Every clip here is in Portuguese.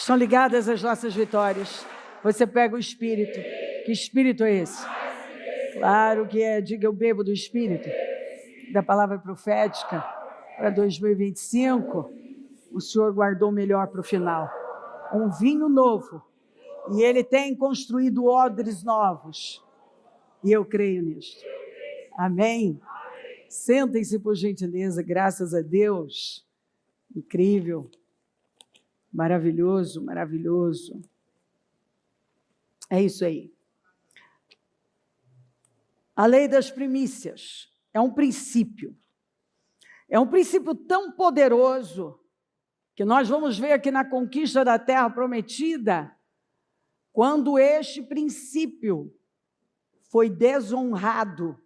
Estão ligadas as nossas vitórias. Você pega o Espírito. Que Espírito é esse? Claro que é, diga, eu bebo do Espírito, da palavra profética para 2025. O Senhor guardou o melhor para o final. Um vinho novo. E Ele tem construído odres novos. E eu creio nisto. Amém? Sentem-se, por gentileza, graças a Deus. Incrível. Maravilhoso, maravilhoso. É isso aí. A lei das primícias é um princípio. É um princípio tão poderoso que nós vamos ver aqui na conquista da terra prometida, quando este princípio foi desonrado.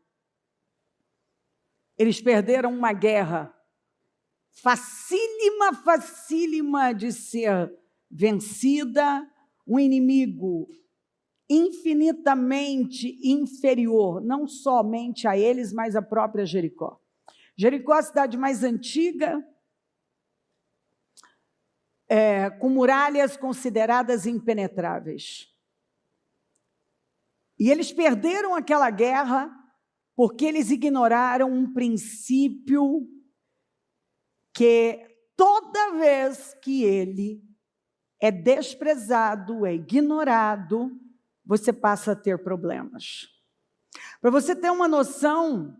Eles perderam uma guerra facílima de ser vencida, um inimigo infinitamente inferior, não somente a eles, mas a própria Jericó. Jericó é a cidade mais antiga, com muralhas consideradas impenetráveis. E eles perderam aquela guerra porque eles ignoraram um princípio que toda vez que ele é desprezado, é ignorado, você passa a ter problemas. Para você ter uma noção,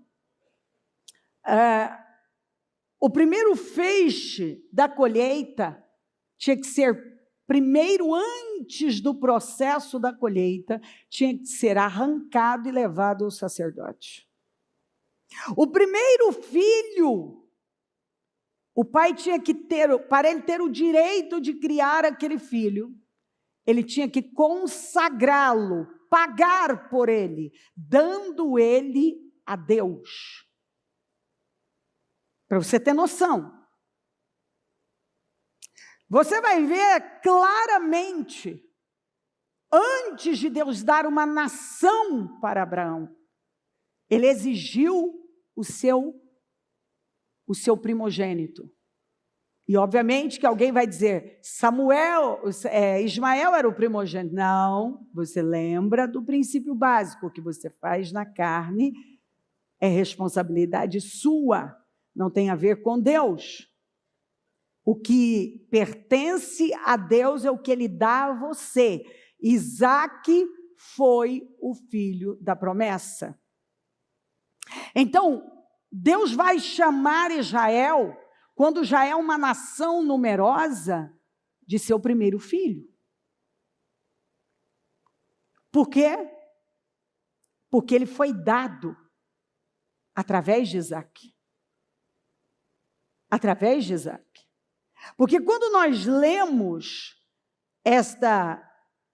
o primeiro feixe da colheita tinha que ser, primeiro, antes do processo da colheita, tinha que ser arrancado e levado ao sacerdote. O primeiro filho, o pai tinha que ter, para ele ter o direito de criar aquele filho, ele tinha que consagrá-lo, pagar por ele, dando ele a Deus. Para você ter noção. Você vai ver claramente, antes de Deus dar uma nação para Abraão, ele exigiu o seu primogênito. E obviamente que alguém vai dizer, Ismael era o primogênito. Não, você lembra do princípio básico, o que você faz na carne é responsabilidade sua, não tem a ver com Deus. O que pertence a Deus é o que Ele dá a você. Isaque foi o filho da promessa. Então, Deus vai chamar Israel, quando já é uma nação numerosa, de seu primeiro filho. Por quê? Porque ele foi dado através de Isaque. Através de Isaque. Porque quando nós lemos esta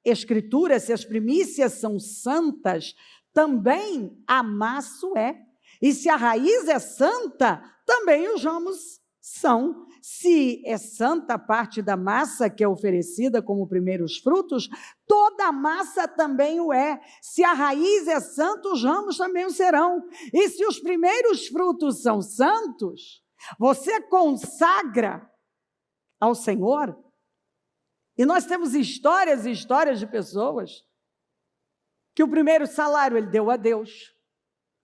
escritura, se as primícias são santas, também a massa é. E se a raiz é santa, também os ramos são. Se é santa a parte da massa que é oferecida como primeiros frutos, toda a massa também o é. Se a raiz é santa, os ramos também o serão. E se os primeiros frutos são santos, você consagra ao Senhor. E nós temos histórias e histórias de pessoas que o primeiro salário ele deu a Deus.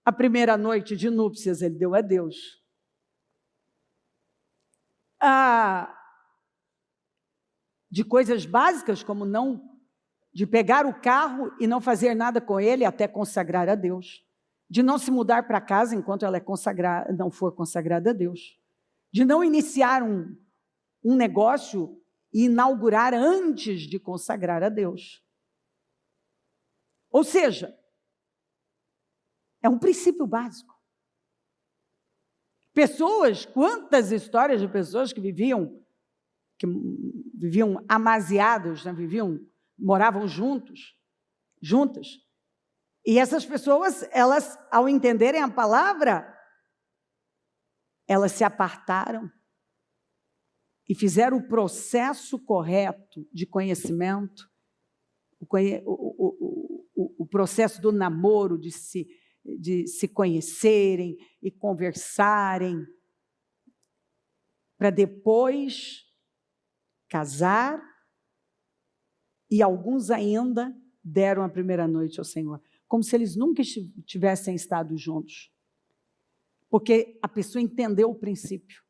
A primeira noite de núpcias ele deu a Deus. De coisas básicas, como de pegar o carro e não fazer nada com ele até consagrar a Deus. De não se mudar para casa enquanto ela não for consagrada a Deus. De não iniciar um negócio e inaugurar antes de consagrar a Deus. Ou seja, é um princípio básico. Quantas histórias de pessoas que viviam amaziados, né? Moravam juntas. E essas pessoas, elas, ao entenderem a palavra, elas se apartaram e fizeram o processo correto de conhecimento, o processo do namoro, de se conhecerem e conversarem, para depois casar E alguns ainda deram a primeira noite ao Senhor, como se eles nunca tivessem estado juntos. Porque a pessoa entendeu o princípio,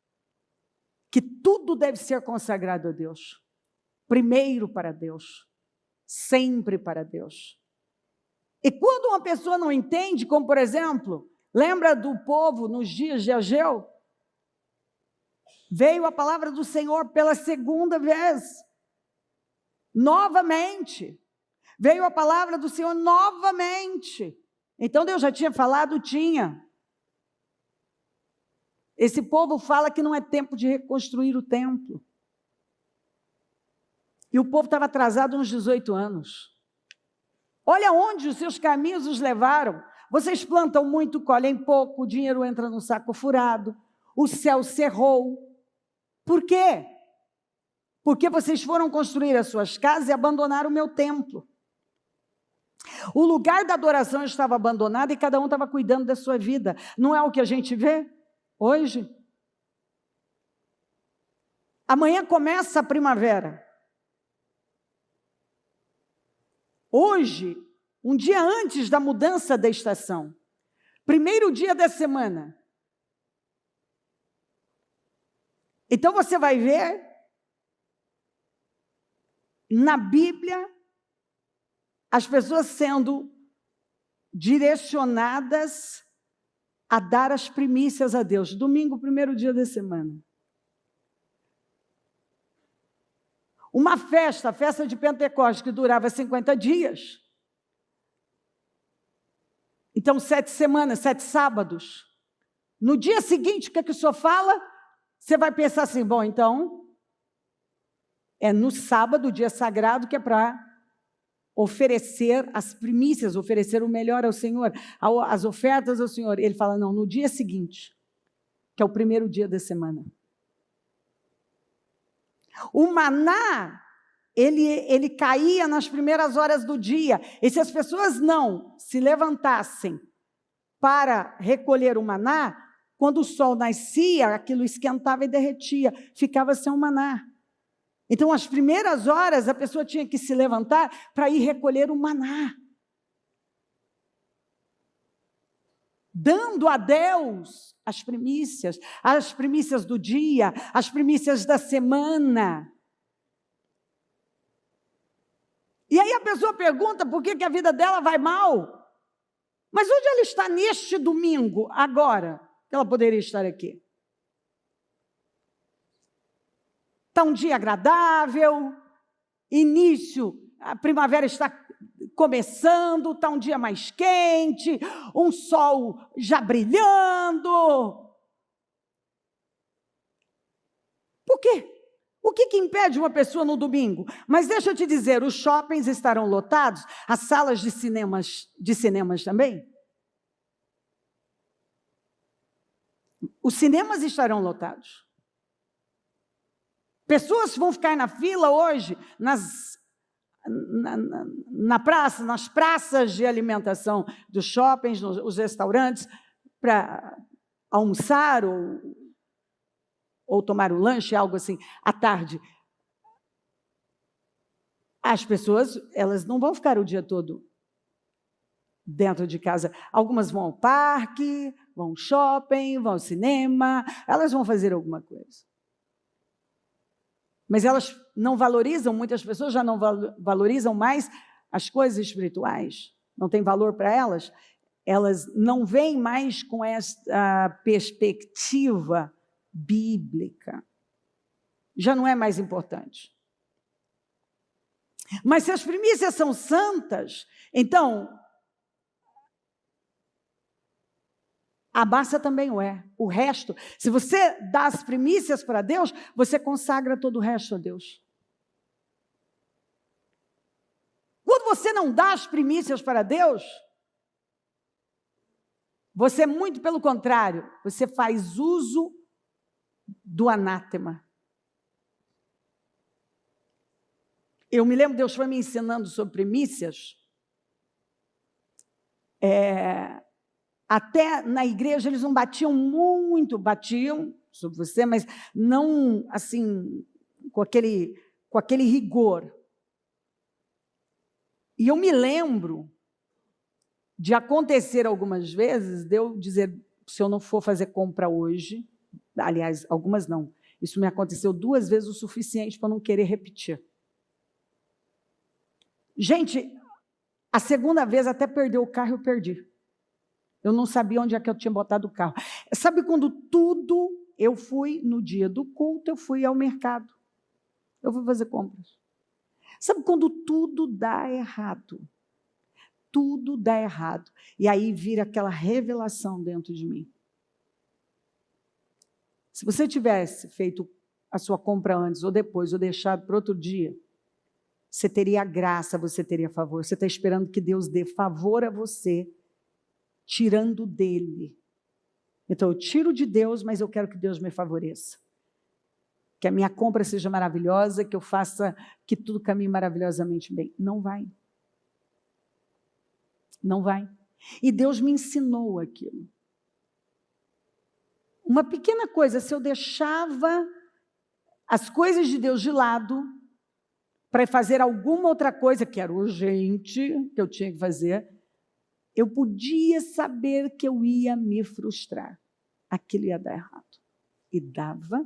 que tudo deve ser consagrado a Deus. Primeiro para Deus, sempre para Deus. E quando uma pessoa não entende, como por exemplo, lembra do povo nos dias de Ageu? Veio a palavra do Senhor pela segunda vez, novamente. Veio a palavra do Senhor novamente. Então Deus já tinha falado? Tinha. Esse povo fala que não é tempo de reconstruir o templo. E o povo estava atrasado uns 18 anos. Olha onde os seus caminhos os levaram. Vocês plantam muito, colhem pouco, o dinheiro entra num saco furado, o céu cerrou. Por quê? Porque vocês foram construir as suas casas e abandonaram o meu templo. O lugar da adoração estava abandonado e cada um estava cuidando da sua vida. Não é o que a gente vê hoje? Amanhã começa a primavera. Hoje, um dia antes da mudança da estação, primeiro dia da semana. Então você vai ver na Bíblia as pessoas sendo direcionadas a dar as primícias a Deus. Domingo, primeiro dia da semana. Uma festa, a festa de Pentecostes, que durava 50 dias. Então, 7 semanas, 7 sábados. No dia seguinte, o que é que o senhor fala? Você vai pensar assim, bom, então, é no sábado, dia sagrado, que é para oferecer as primícias, oferecer o melhor ao Senhor, as ofertas ao Senhor. Ele fala, não, no dia seguinte, que é o primeiro dia da semana. O maná, ele caía nas primeiras horas do dia, e se as pessoas não se levantassem para recolher o maná, quando o sol nascia, aquilo esquentava e derretia, ficava sem o maná. Então, as primeiras horas, a pessoa tinha que se levantar para ir recolher o maná. Dando a Deus as primícias do dia, as primícias da semana. E aí a pessoa pergunta por que a vida dela vai mal. Mas onde ela está neste domingo, agora, que ela poderia estar aqui? Está um dia agradável, início, a primavera está começando, está um dia mais quente, um sol já brilhando. Por quê? O que impede uma pessoa no domingo? Mas deixa eu te dizer, os shoppings estarão lotados, as salas de cinemas também. Os cinemas estarão lotados. Pessoas vão ficar na fila hoje, nas praças de alimentação dos shoppings, nos restaurantes, para almoçar ou tomar um lanche, algo assim, à tarde. As pessoas, elas não vão ficar o dia todo dentro de casa. Algumas vão ao parque, vão ao shopping, vão ao cinema, elas vão fazer alguma coisa. Mas elas não valorizam, muitas pessoas já não valorizam mais as coisas espirituais, não tem valor para elas, elas não veem mais com essa perspectiva bíblica, já não é mais importante. Mas se as primícias são santas, então a massa também o é, o resto. Se você dá as primícias para Deus, você consagra todo o resto a Deus. Quando você não dá as primícias para Deus, você, muito pelo contrário, você faz uso do anátema. Eu me lembro, Deus foi me ensinando sobre primícias. Até na igreja eles não batiam muito, batiam sobre você, mas não assim, com aquele rigor. E eu me lembro de acontecer algumas vezes, de eu dizer, se eu não for fazer compra hoje, aliás, algumas não, isso me aconteceu 2 vezes o suficiente para não querer repetir. Gente, a segunda vez até perder o carro eu perdi. Eu não sabia onde é que eu tinha botado o carro. Sabe quando tudo, eu fui no dia do culto, eu fui ao mercado. Eu fui fazer compras. Sabe quando tudo dá errado? Tudo dá errado. E aí vira aquela revelação dentro de mim. Se você tivesse feito a sua compra antes ou depois, ou deixado para outro dia, você teria graça, você teria favor. Você está esperando que Deus dê favor a você, tirando dele. Então, eu tiro de Deus, mas eu quero que Deus me favoreça. Que a minha compra seja maravilhosa, que eu faça, que tudo caminhe maravilhosamente bem. Não vai. Não vai. E Deus me ensinou aquilo. Uma pequena coisa, se eu deixava as coisas de Deus de lado, para fazer alguma outra coisa que era urgente, que eu tinha que fazer, eu podia saber que eu ia me frustrar. Aquilo ia dar errado. E dava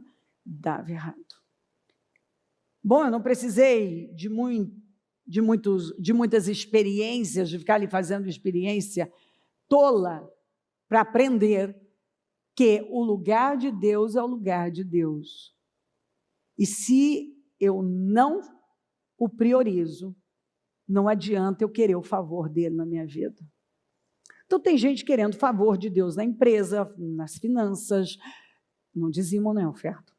errado. Bom, eu não precisei de muitas experiências, de ficar ali fazendo experiência tola para aprender que o lugar de Deus é o lugar de Deus. E se eu não o priorizo, não adianta eu querer o favor dele na minha vida. Então tem gente querendo favor de Deus na empresa, nas finanças, não dizimam nem oferta.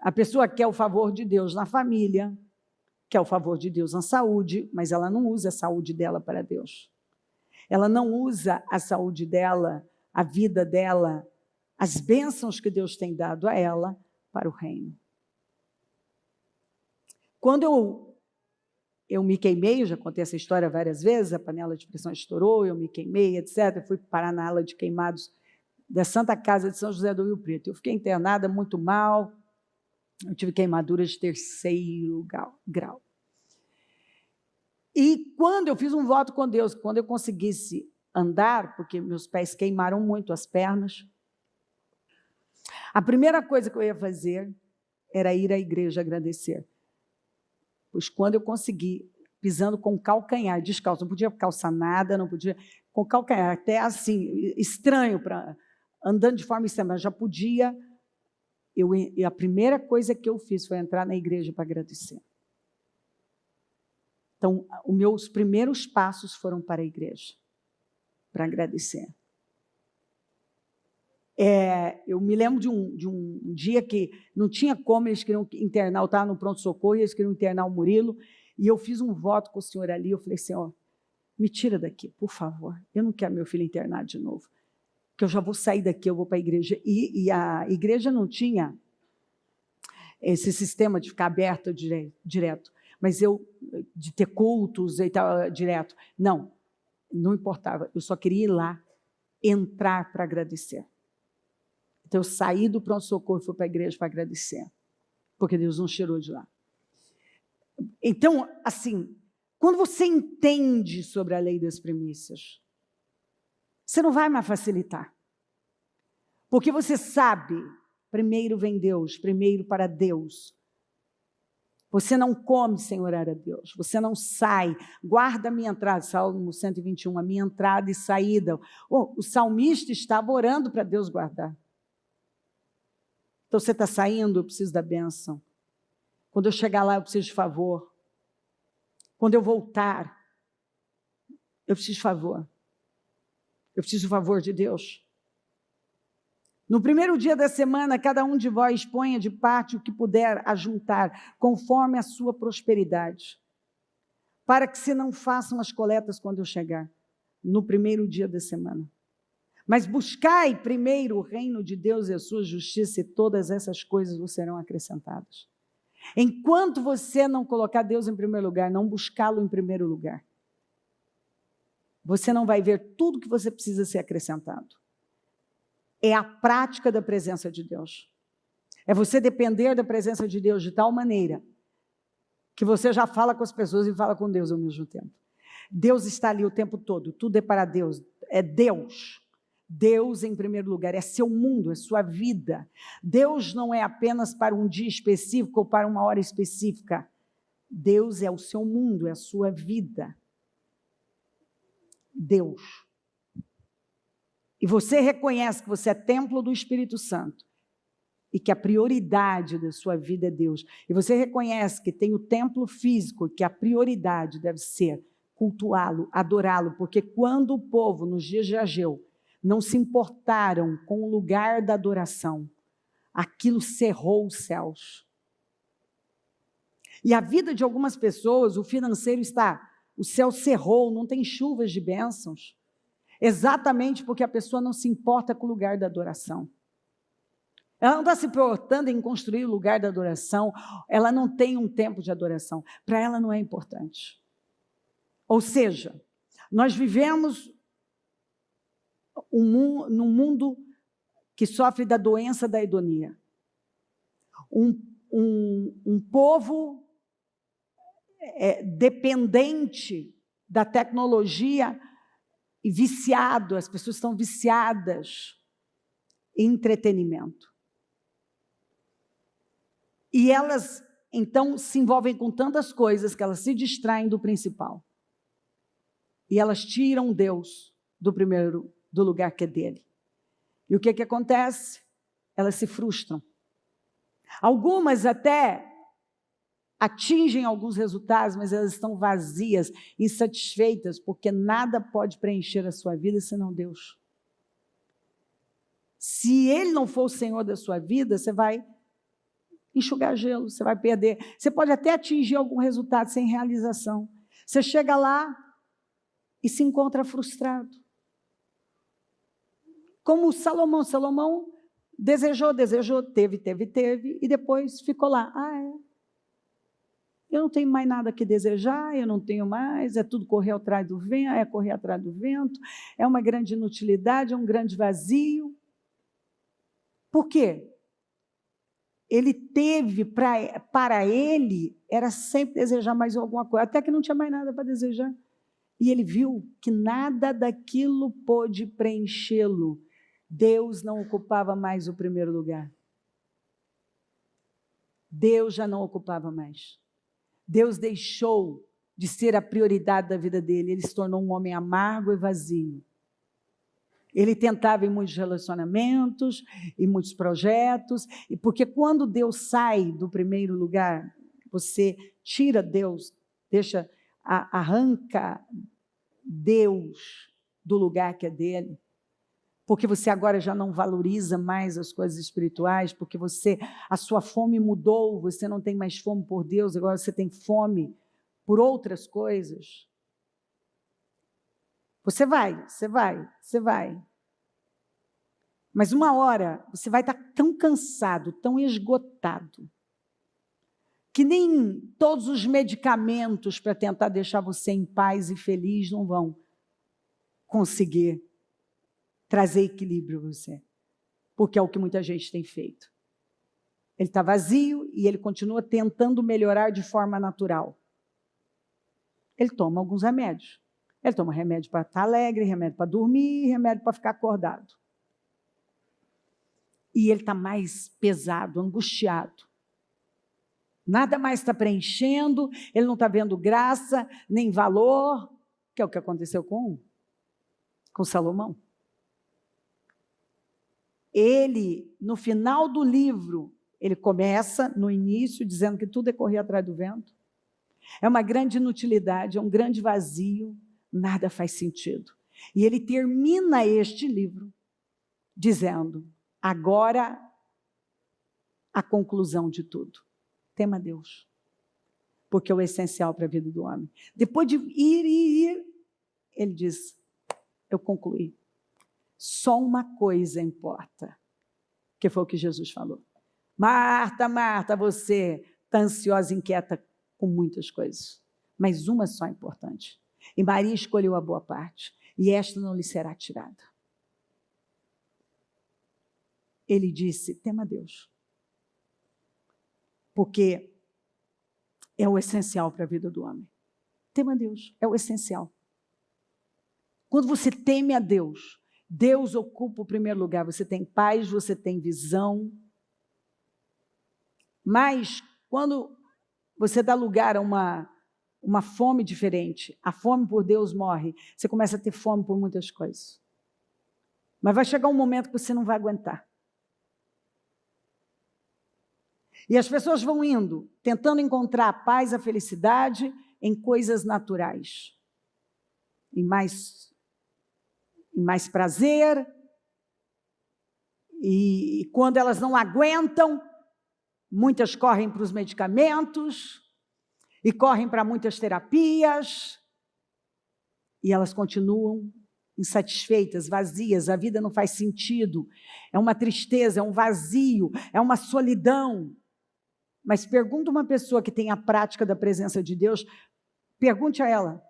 A pessoa quer o favor de Deus na família, quer o favor de Deus na saúde, mas ela não usa a saúde dela para Deus. Ela não usa a saúde dela, a vida dela, as bênçãos que Deus tem dado a ela para o reino. Quando eu me queimei, eu já contei essa história várias vezes, a panela de pressão estourou, eu me queimei, etc. Eu fui parar na ala de queimados da Santa Casa de São José do Rio Preto. Eu fiquei internada muito mal, eu tive queimaduras de 3º grau. E quando eu fiz um voto com Deus, quando eu conseguisse andar, porque meus pés queimaram muito, as pernas, a primeira coisa que eu ia fazer era ir à igreja agradecer. Pois quando eu consegui, pisando com calcanhar, descalço, não podia calçar nada, não podia, com calcanhar, até assim, estranho, andando de forma estranha, mas já podia, a primeira coisa que eu fiz foi entrar na igreja para agradecer. Então, os meus primeiros passos foram para a igreja, para agradecer. Eu me lembro de um dia que não tinha como, eles queriam internar, eu estava no pronto-socorro, e eles queriam internar o Murilo, e eu fiz um voto com o senhor ali, eu falei assim, me tira daqui, por favor, eu não quero meu filho internado de novo, porque eu já vou sair daqui, eu vou para a igreja, e a igreja não tinha esse sistema de ficar aberto direto, mas de ter cultos e tal, direto, não importava, eu só queria ir lá, entrar para agradecer. Então, eu saí do pronto-socorro e fui para a igreja para agradecer, porque Deus não tirou de lá. Então, assim, quando você entende sobre a lei das primícias, você não vai mais facilitar, porque você sabe, primeiro vem Deus, primeiro para Deus. Você não come sem orar a Deus, você não sai, guarda a minha entrada, Salmo 121, a minha entrada e saída. O salmista estava orando para Deus guardar. Então, você está saindo, eu preciso da bênção. Quando eu chegar lá, eu preciso de favor. Quando eu voltar, eu preciso de favor. Eu preciso do favor de Deus. No primeiro dia da semana, cada um de vós ponha de parte o que puder ajuntar, conforme a sua prosperidade, para que se não façam as coletas quando eu chegar, no primeiro dia da semana. Mas buscai primeiro o reino de Deus e a sua justiça, e todas essas coisas vos serão acrescentadas. Enquanto você não colocar Deus em primeiro lugar, não buscá-lo em primeiro lugar, você não vai ver tudo que você precisa ser acrescentado. É a prática da presença de Deus. É você depender da presença de Deus de tal maneira que você já fala com as pessoas e fala com Deus ao mesmo tempo. Deus está ali o tempo todo, tudo é para Deus, é Deus. Deus em primeiro lugar, é seu mundo, é sua vida. Deus não é apenas para um dia específico ou para uma hora específica. Deus é o seu mundo, é a sua vida. Deus. E você reconhece que você é templo do Espírito Santo e que a prioridade da sua vida é Deus. E você reconhece que tem o templo físico, que a prioridade deve ser cultuá-lo, adorá-lo, porque quando o povo, nos dias de Ageu, não se importaram com o lugar da adoração, aquilo cerrou os céus. E a vida de algumas pessoas, o financeiro o céu cerrou, não tem chuvas de bênçãos, exatamente porque a pessoa não se importa com o lugar da adoração. Ela não está se importando em construir o lugar da adoração, ela não tem um tempo de adoração, para ela não é importante. Ou seja, nós vivemos num mundo que sofre da doença da hedonia. Um povo dependente da tecnologia e viciado, as pessoas estão viciadas em entretenimento. E elas, então, se envolvem com tantas coisas que elas se distraem do principal. E elas tiram Deus do lugar que é dele. E o que acontece? Elas se frustram. Algumas até atingem alguns resultados, mas elas estão vazias, insatisfeitas, porque nada pode preencher a sua vida senão Deus. Se Ele não for o Senhor da sua vida, você vai enxugar gelo, você vai perder. Você pode até atingir algum resultado sem realização. Você chega lá e se encontra frustrado. Como Salomão desejou, teve, e depois ficou lá. Eu não tenho mais nada que desejar, eu não tenho mais, é tudo correr atrás do vento, é uma grande inutilidade, é um grande vazio. Por quê? Ele teve, para ele, era sempre desejar mais alguma coisa, até que não tinha mais nada para desejar. E ele viu que nada daquilo pôde preenchê-lo. Deus não ocupava mais o primeiro lugar. Deus já não ocupava mais. Deus deixou de ser a prioridade da vida dele. Ele se tornou um homem amargo e vazio. Ele tentava em muitos relacionamentos, em muitos projetos, e porque quando Deus sai do primeiro lugar, você tira Deus, arranca Deus do lugar que é dele, porque você agora já não valoriza mais as coisas espirituais, porque a sua fome mudou, você não tem mais fome por Deus, agora você tem fome por outras coisas. Você vai. Mas uma hora você vai estar tão cansado, tão esgotado, que nem todos os medicamentos para tentar deixar você em paz e feliz não vão conseguir trazer equilíbrio a você, porque é o que muita gente tem feito. Ele está vazio e ele continua tentando melhorar de forma natural. Ele toma alguns remédios. Ele toma remédio para estar alegre, remédio para dormir, remédio para ficar acordado. E ele está mais pesado, angustiado. Nada mais está preenchendo, ele não está vendo graça, nem valor, que é o que aconteceu com Salomão. Ele, no final do livro, ele começa no início dizendo que tudo é correr atrás do vento. É uma grande inutilidade, é um grande vazio, nada faz sentido. E ele termina este livro dizendo: agora a conclusão de tudo. Tema Deus. Porque é o essencial para a vida do homem. Depois de ir, ele diz: eu concluí. Só uma coisa importa, que foi o que Jesus falou. Marta, Marta, você está ansiosa e inquieta com muitas coisas, mas uma só é importante. E Maria escolheu a boa parte, e esta não lhe será tirada. Ele disse: tema Deus. Porque é o essencial para a vida do homem. Tema a Deus é o essencial. Quando você teme a Deus, Deus ocupa o primeiro lugar. Você tem paz, você tem visão. Mas quando você dá lugar a uma fome diferente, a fome por Deus morre, você começa a ter fome por muitas coisas. Mas vai chegar um momento que você não vai aguentar. E as pessoas vão indo, tentando encontrar a paz, a felicidade em coisas naturais. Em mais prazer. E quando elas não aguentam, muitas correm para os medicamentos e correm para muitas terapias. E elas continuam insatisfeitas, vazias, a vida não faz sentido. É uma tristeza, é um vazio, é uma solidão. Mas pergunta uma pessoa que tem a prática da presença de Deus, pergunte a ela.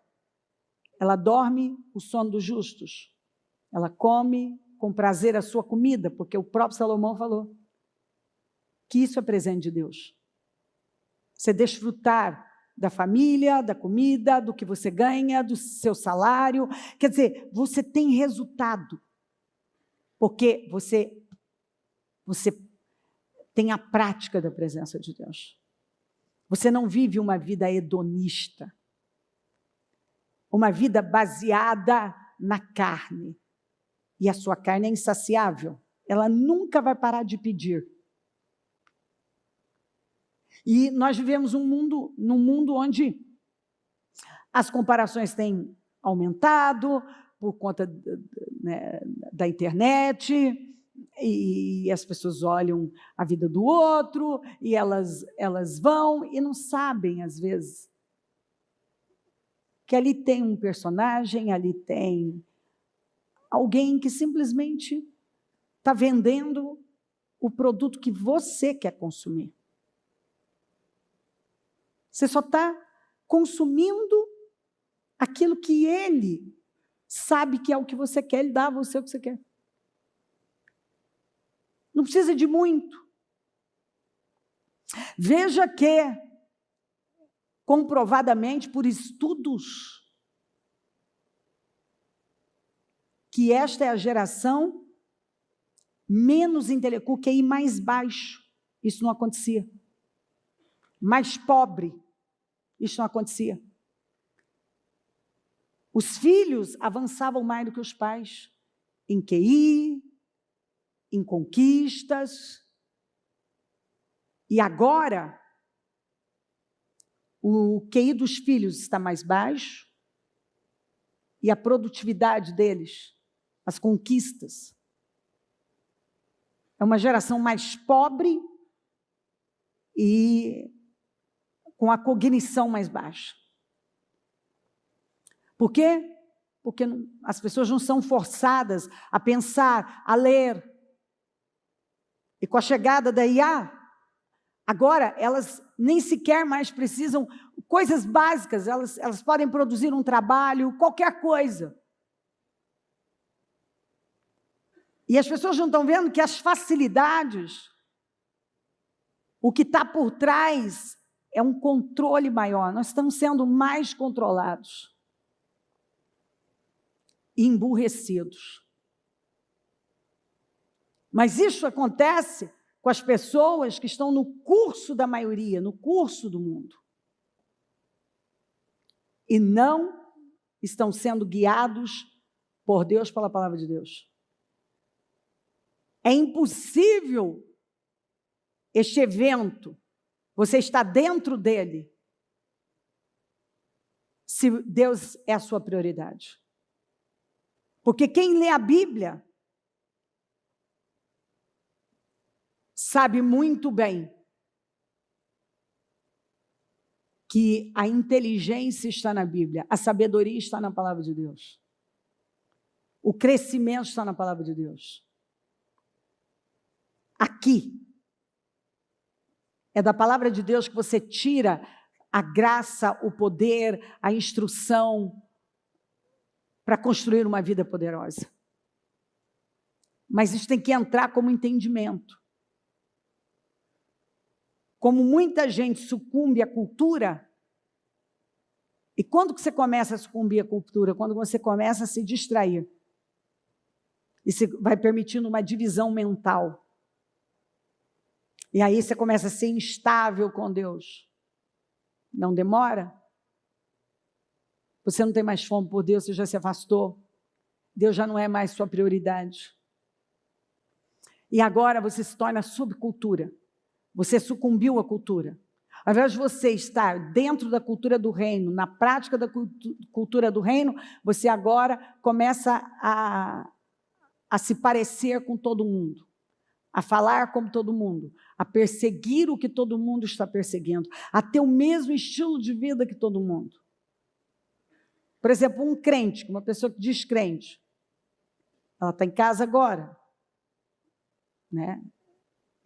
Ela dorme o sono dos justos. Ela come com prazer a sua comida, porque o próprio Salomão falou que isso é presente de Deus. Você desfrutar da família, da comida, do que você ganha, do seu salário. Quer dizer, você tem resultado, porque você tem a prática da presença de Deus. Você não vive uma vida hedonista, uma vida baseada na carne. E a sua carne é insaciável, ela nunca vai parar de pedir. E nós vivemos num mundo onde as comparações têm aumentado por conta da internet, e as pessoas olham a vida do outro, e elas vão e não sabem, às vezes, que ali tem um personagem, ali tem alguém que simplesmente está vendendo o produto que você quer consumir. Você só está consumindo aquilo que ele sabe que é o que você quer, ele dá a você o que você quer. Não precisa de muito. Veja que, comprovadamente por estudos, que esta é a geração menos intelectual, com QI mais baixo. Isso não acontecia. Mais pobre. Isso não acontecia. Os filhos avançavam mais do que os pais em QI, em conquistas. E agora, o QI dos filhos está mais baixo e a produtividade deles, as conquistas. É uma geração mais pobre e com a cognição mais baixa. Por quê? Porque as pessoas não são forçadas a pensar, a ler. E com a chegada da IA, agora elas nem sequer mais precisam, coisas básicas, elas podem produzir um trabalho, qualquer coisa. E as pessoas não estão vendo que as facilidades, o que está por trás é um controle maior. Nós estamos sendo mais controlados e emburrecidos. Mas isso acontece com as pessoas que estão no curso da maioria, no curso do mundo. E não estão sendo guiados por Deus, pela palavra de Deus. É impossível este evento, você está dentro dele, se Deus é a sua prioridade. Porque quem lê a Bíblia sabe muito bem que a inteligência está na Bíblia, a sabedoria está na palavra de Deus. O crescimento está na palavra de Deus. Aqui. É da palavra de Deus que você tira a graça, o poder, a instrução para construir uma vida poderosa. Mas isso tem que entrar como entendimento. como muita gente sucumbe à cultura. E quando que você começa a sucumbir à cultura? Quando você começa a se distrair. E você vai permitindo uma divisão mental. E aí você começa a ser instável com Deus. Não demora? Você não tem mais fome por Deus, você já se afastou. Deus já não é mais sua prioridade. E agora você se torna subcultura. Você sucumbiu à cultura. Ao invés de você estar dentro da cultura do reino, na prática da cultura do reino, você agora começa a se parecer com todo mundo, a falar como todo mundo, a perseguir o que todo mundo está perseguindo, a ter o mesmo estilo de vida que todo mundo. Por exemplo, um crente, uma pessoa que diz crente, ela está em casa agora, né?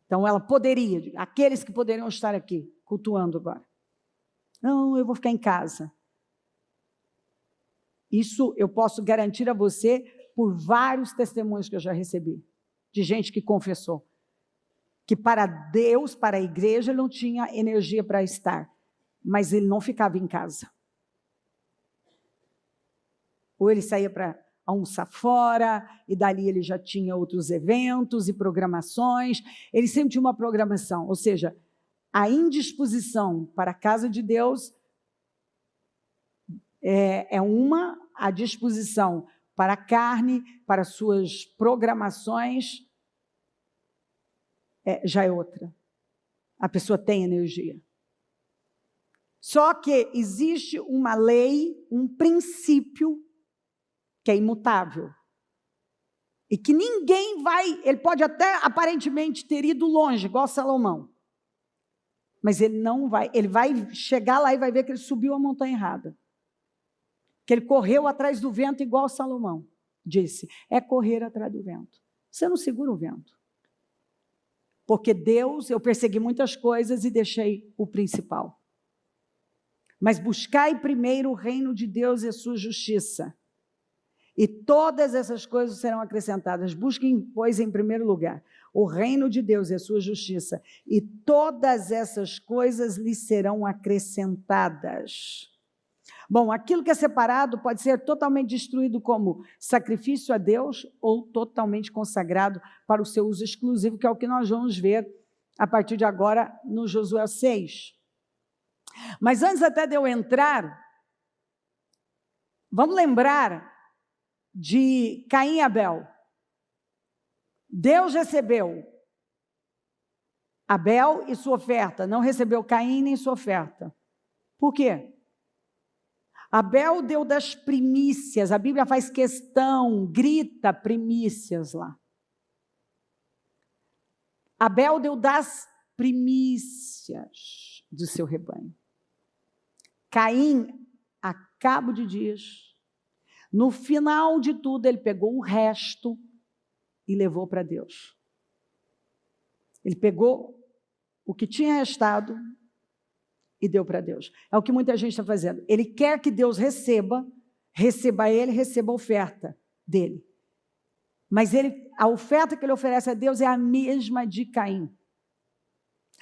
Então ela poderia, aqueles que poderiam estar aqui, cultuando agora. Não, eu vou ficar em casa. Isso eu posso garantir a você por vários testemunhos que eu já recebi, de gente que confessou, que para Deus, para a igreja, ele não tinha energia para estar, mas ele não ficava em casa. Ou ele saía para almoçar fora, e dali ele já tinha outros eventos e programações, ele sempre tinha uma programação, ou seja, a indisposição para a casa de Deus é uma, a disposição para a carne, para suas programações, já é outra. A pessoa tem energia. Só que existe uma lei, um princípio que é imutável. E que ninguém vai, ele pode até aparentemente ter ido longe, igual Salomão. Mas ele não vai, ele vai chegar lá e vai ver que ele subiu a montanha errada. Que ele correu atrás do vento igual Salomão disse. É correr atrás do vento. Você não segura o vento. Porque Deus, eu persegui muitas coisas e deixei o principal. Mas buscai primeiro o reino de Deus e a sua justiça. E todas essas coisas serão acrescentadas. Busquem, pois, em primeiro lugar, o reino de Deus e a sua justiça. E todas essas coisas lhe serão acrescentadas. Bom, aquilo que é separado pode ser totalmente destruído como sacrifício a Deus ou totalmente consagrado para o seu uso exclusivo, que é o que nós vamos ver a partir de agora no Josué 6. Mas antes até de eu entrar, vamos lembrar de Caim e Abel. Deus recebeu Abel e sua oferta, não recebeu Caim nem sua oferta. Por quê? Abel deu das primícias, a Bíblia faz questão, grita primícias lá. Abel deu das primícias do seu rebanho. Caim, a cabo de dias, no final de tudo, ele pegou o resto e levou para Deus. Ele pegou o que tinha restado e deu para Deus. É o que muita gente está fazendo. Ele quer que Deus receba ele, receba a oferta dele. Mas a oferta que ele oferece a Deus é a mesma de Caim.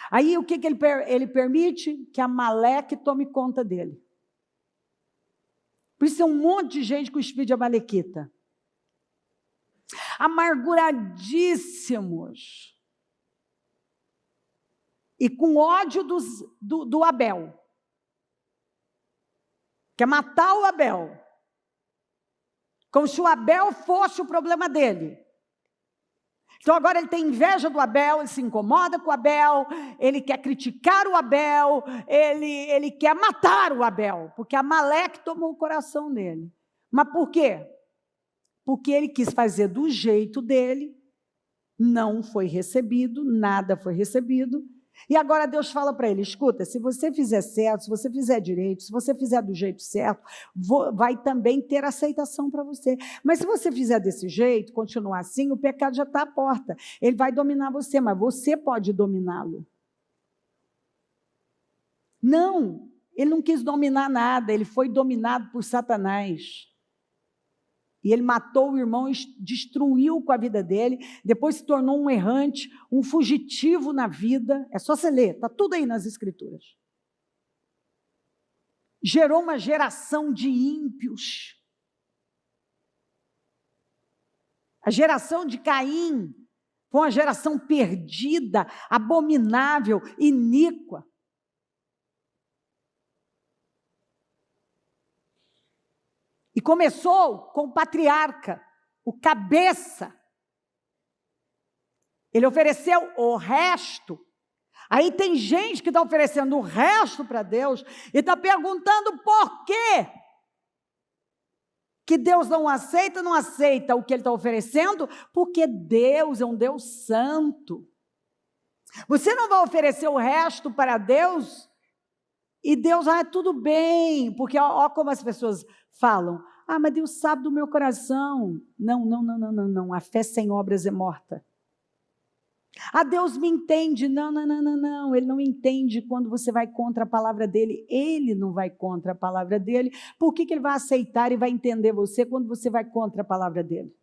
Aí o que ele permite? Que Amaleque tome conta dele. Por isso tem um monte de gente com espírito de amalequita. Amarguradíssimos. E com ódio do Abel. Quer matar o Abel. Como se o Abel fosse o problema dele. Então agora ele tem inveja do Abel, ele se incomoda com o Abel, ele quer criticar o Abel, ele quer matar o Abel, porque Amaleque tomou o coração dele. Mas por quê? Porque ele quis fazer do jeito dele, não foi recebido, nada foi recebido, e agora Deus fala para ele, escuta, se você fizer certo, se você fizer direito, se você fizer do jeito certo, vai também ter aceitação para você. Mas se você fizer desse jeito, continuar assim, o pecado já está à porta. Ele vai dominar você, mas você pode dominá-lo. Não, ele não quis dominar nada, ele foi dominado por Satanás. E ele matou o irmão e destruiu com a vida dele. Depois se tornou um errante, um fugitivo na vida. É só você ler, está tudo aí nas Escrituras. Gerou uma geração de ímpios. A geração de Caim foi uma geração perdida, abominável, iníqua. E começou com o patriarca, o cabeça. Ele ofereceu o resto. Aí tem gente que está oferecendo o resto para Deus e está perguntando por quê que Deus não aceita o que ele está oferecendo, porque Deus é um Deus santo. Você não vai oferecer o resto para Deus e Deus, tudo bem, porque ó como as pessoas falam, mas Deus sabe do meu coração. Não, a fé sem obras é morta. Deus me entende. Não, ele não entende quando você vai contra a palavra dele. Ele não vai contra a palavra dele. Por que ele vai aceitar e vai entender você quando você vai contra a palavra dele?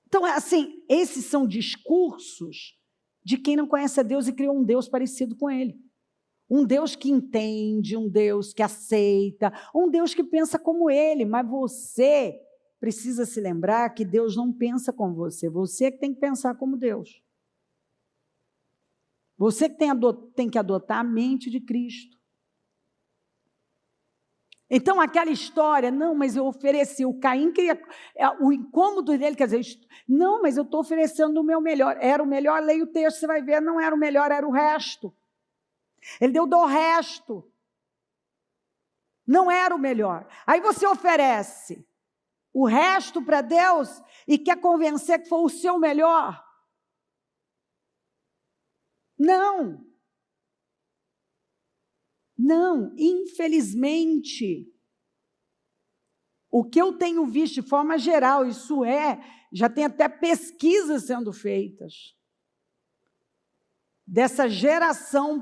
Então, assim, esses são discursos de quem não conhece a Deus e criou um Deus parecido com ele. Um Deus que entende, um Deus que aceita, um Deus que pensa como ele, mas você precisa se lembrar que Deus não pensa como você que tem que pensar como Deus. Você que tem que adotar a mente de Cristo. Então, aquela história, não, mas eu ofereci, o Caim queria, o incômodo dele, quer dizer, não, mas eu estou oferecendo o meu melhor, era o melhor, leia o texto, você vai ver, não era o melhor, era o resto. Ele deu do resto. Não era o melhor. Aí você oferece o resto para Deus e quer convencer que foi o seu melhor. Não, infelizmente, o que eu tenho visto de forma geral, já tem até pesquisas sendo feitas, dessa geração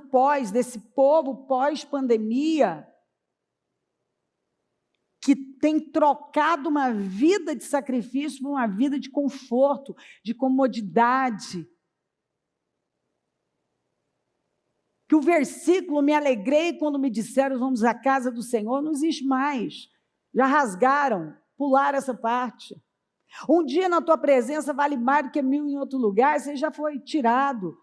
desse povo pós-pandemia, que tem trocado uma vida de sacrifício por uma vida de conforto, de comodidade. Que o versículo, me alegrei quando me disseram, vamos à casa do Senhor, não existe mais. Já rasgaram, pularam essa parte. Um dia na tua presença vale mais do que 1000 em outro lugar, você já foi tirado.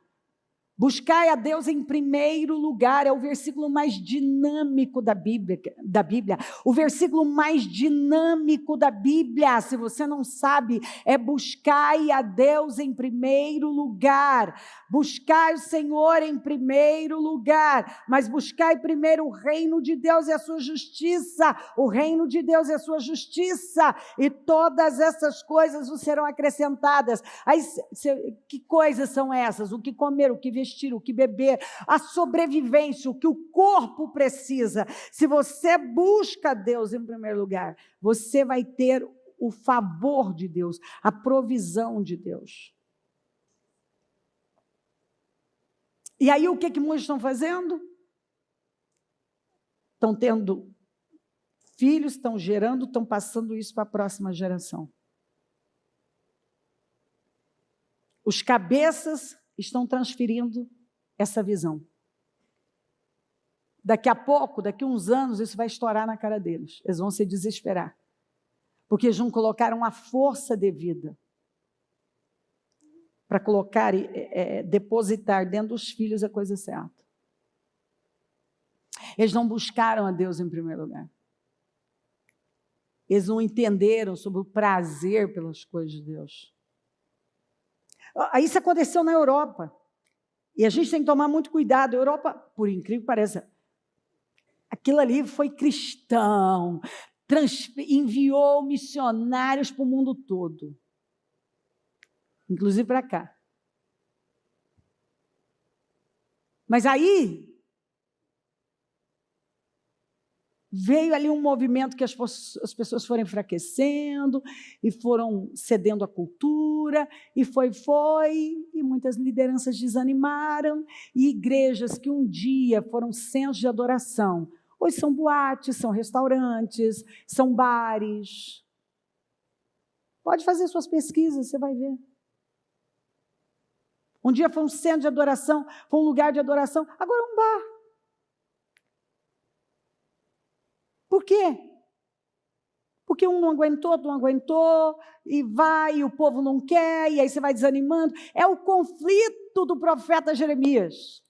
Buscai a Deus em primeiro lugar, é o versículo mais dinâmico da Bíblia. O versículo mais dinâmico da Bíblia, se você não sabe, é buscai a Deus em primeiro lugar. Buscai o Senhor em primeiro lugar, mas buscai primeiro o reino de Deus e a sua justiça. O reino de Deus e a sua justiça, e todas essas coisas vos serão acrescentadas. Aí, que coisas são essas? O que comer, o que vestir, o que beber, a sobrevivência, o que o corpo precisa. Se você busca Deus em primeiro lugar, você vai ter o favor de Deus, a provisão de Deus. E aí o que muitos estão fazendo? Estão tendo filhos, estão gerando, estão passando isso para a próxima geração. Os cabeças estão transferindo essa visão. Daqui a pouco, daqui a uns anos, isso vai estourar na cara deles. Eles vão se desesperar. Porque eles não colocaram a força devida para colocar, depositar dentro dos filhos a coisa certa. Eles não buscaram a Deus em primeiro lugar. Eles não entenderam sobre o prazer pelas coisas de Deus. Isso aconteceu na Europa. E a gente tem que tomar muito cuidado. A Europa, por incrível que pareça, aquilo ali foi cristão, enviou missionários para o mundo todo, inclusive para cá. Mas aí veio ali um movimento que as pessoas foram enfraquecendo e foram cedendo à cultura, e e muitas lideranças desanimaram, e igrejas que um dia foram centros de adoração, Hoje são boates, são restaurantes, são bares. Pode fazer suas pesquisas, você vai ver. Um dia foi um centro de adoração, foi um lugar de adoração, agora é um bar. Por quê? Porque um não aguentou, outro não aguentou, e vai, e o povo não quer, e aí você vai desanimando. É o conflito do profeta Jeremias.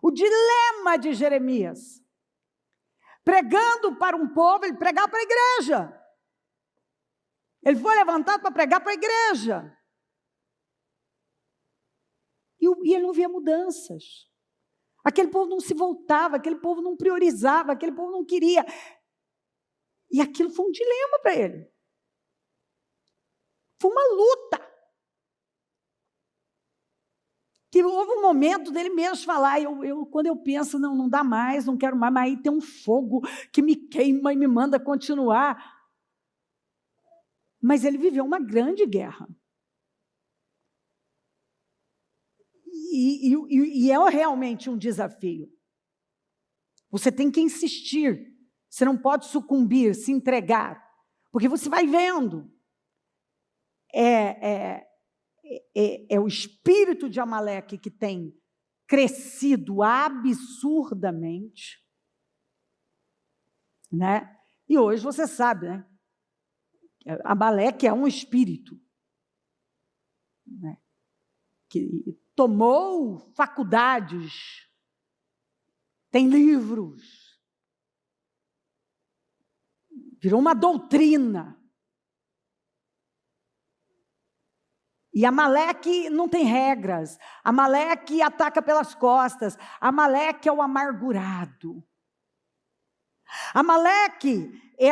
O dilema de Jeremias. Pregando para um povo, ele pregava para a igreja. Ele foi levantado para pregar para a igreja. E ele não via mudanças. Aquele povo não se voltava, aquele povo não priorizava, aquele povo não queria. E aquilo foi um dilema para ele. Foi uma luta. Que houve um momento dele mesmo falar, quando eu penso, não dá mais, não quero mais, mas aí tem um fogo que me queima e me manda continuar. Mas ele viveu uma grande guerra. E é realmente um desafio. Você tem que insistir. Você não pode sucumbir, se entregar. Porque você vai vendo. É o espírito de Amaleque que tem crescido absurdamente. Né? E hoje você sabe, né? Amaleque é um espírito, né? Que tomou faculdades, tem livros, virou uma doutrina. E Amaleque não tem regras, Amaleque ataca pelas costas, Amaleque é o amargurado. Amaleque é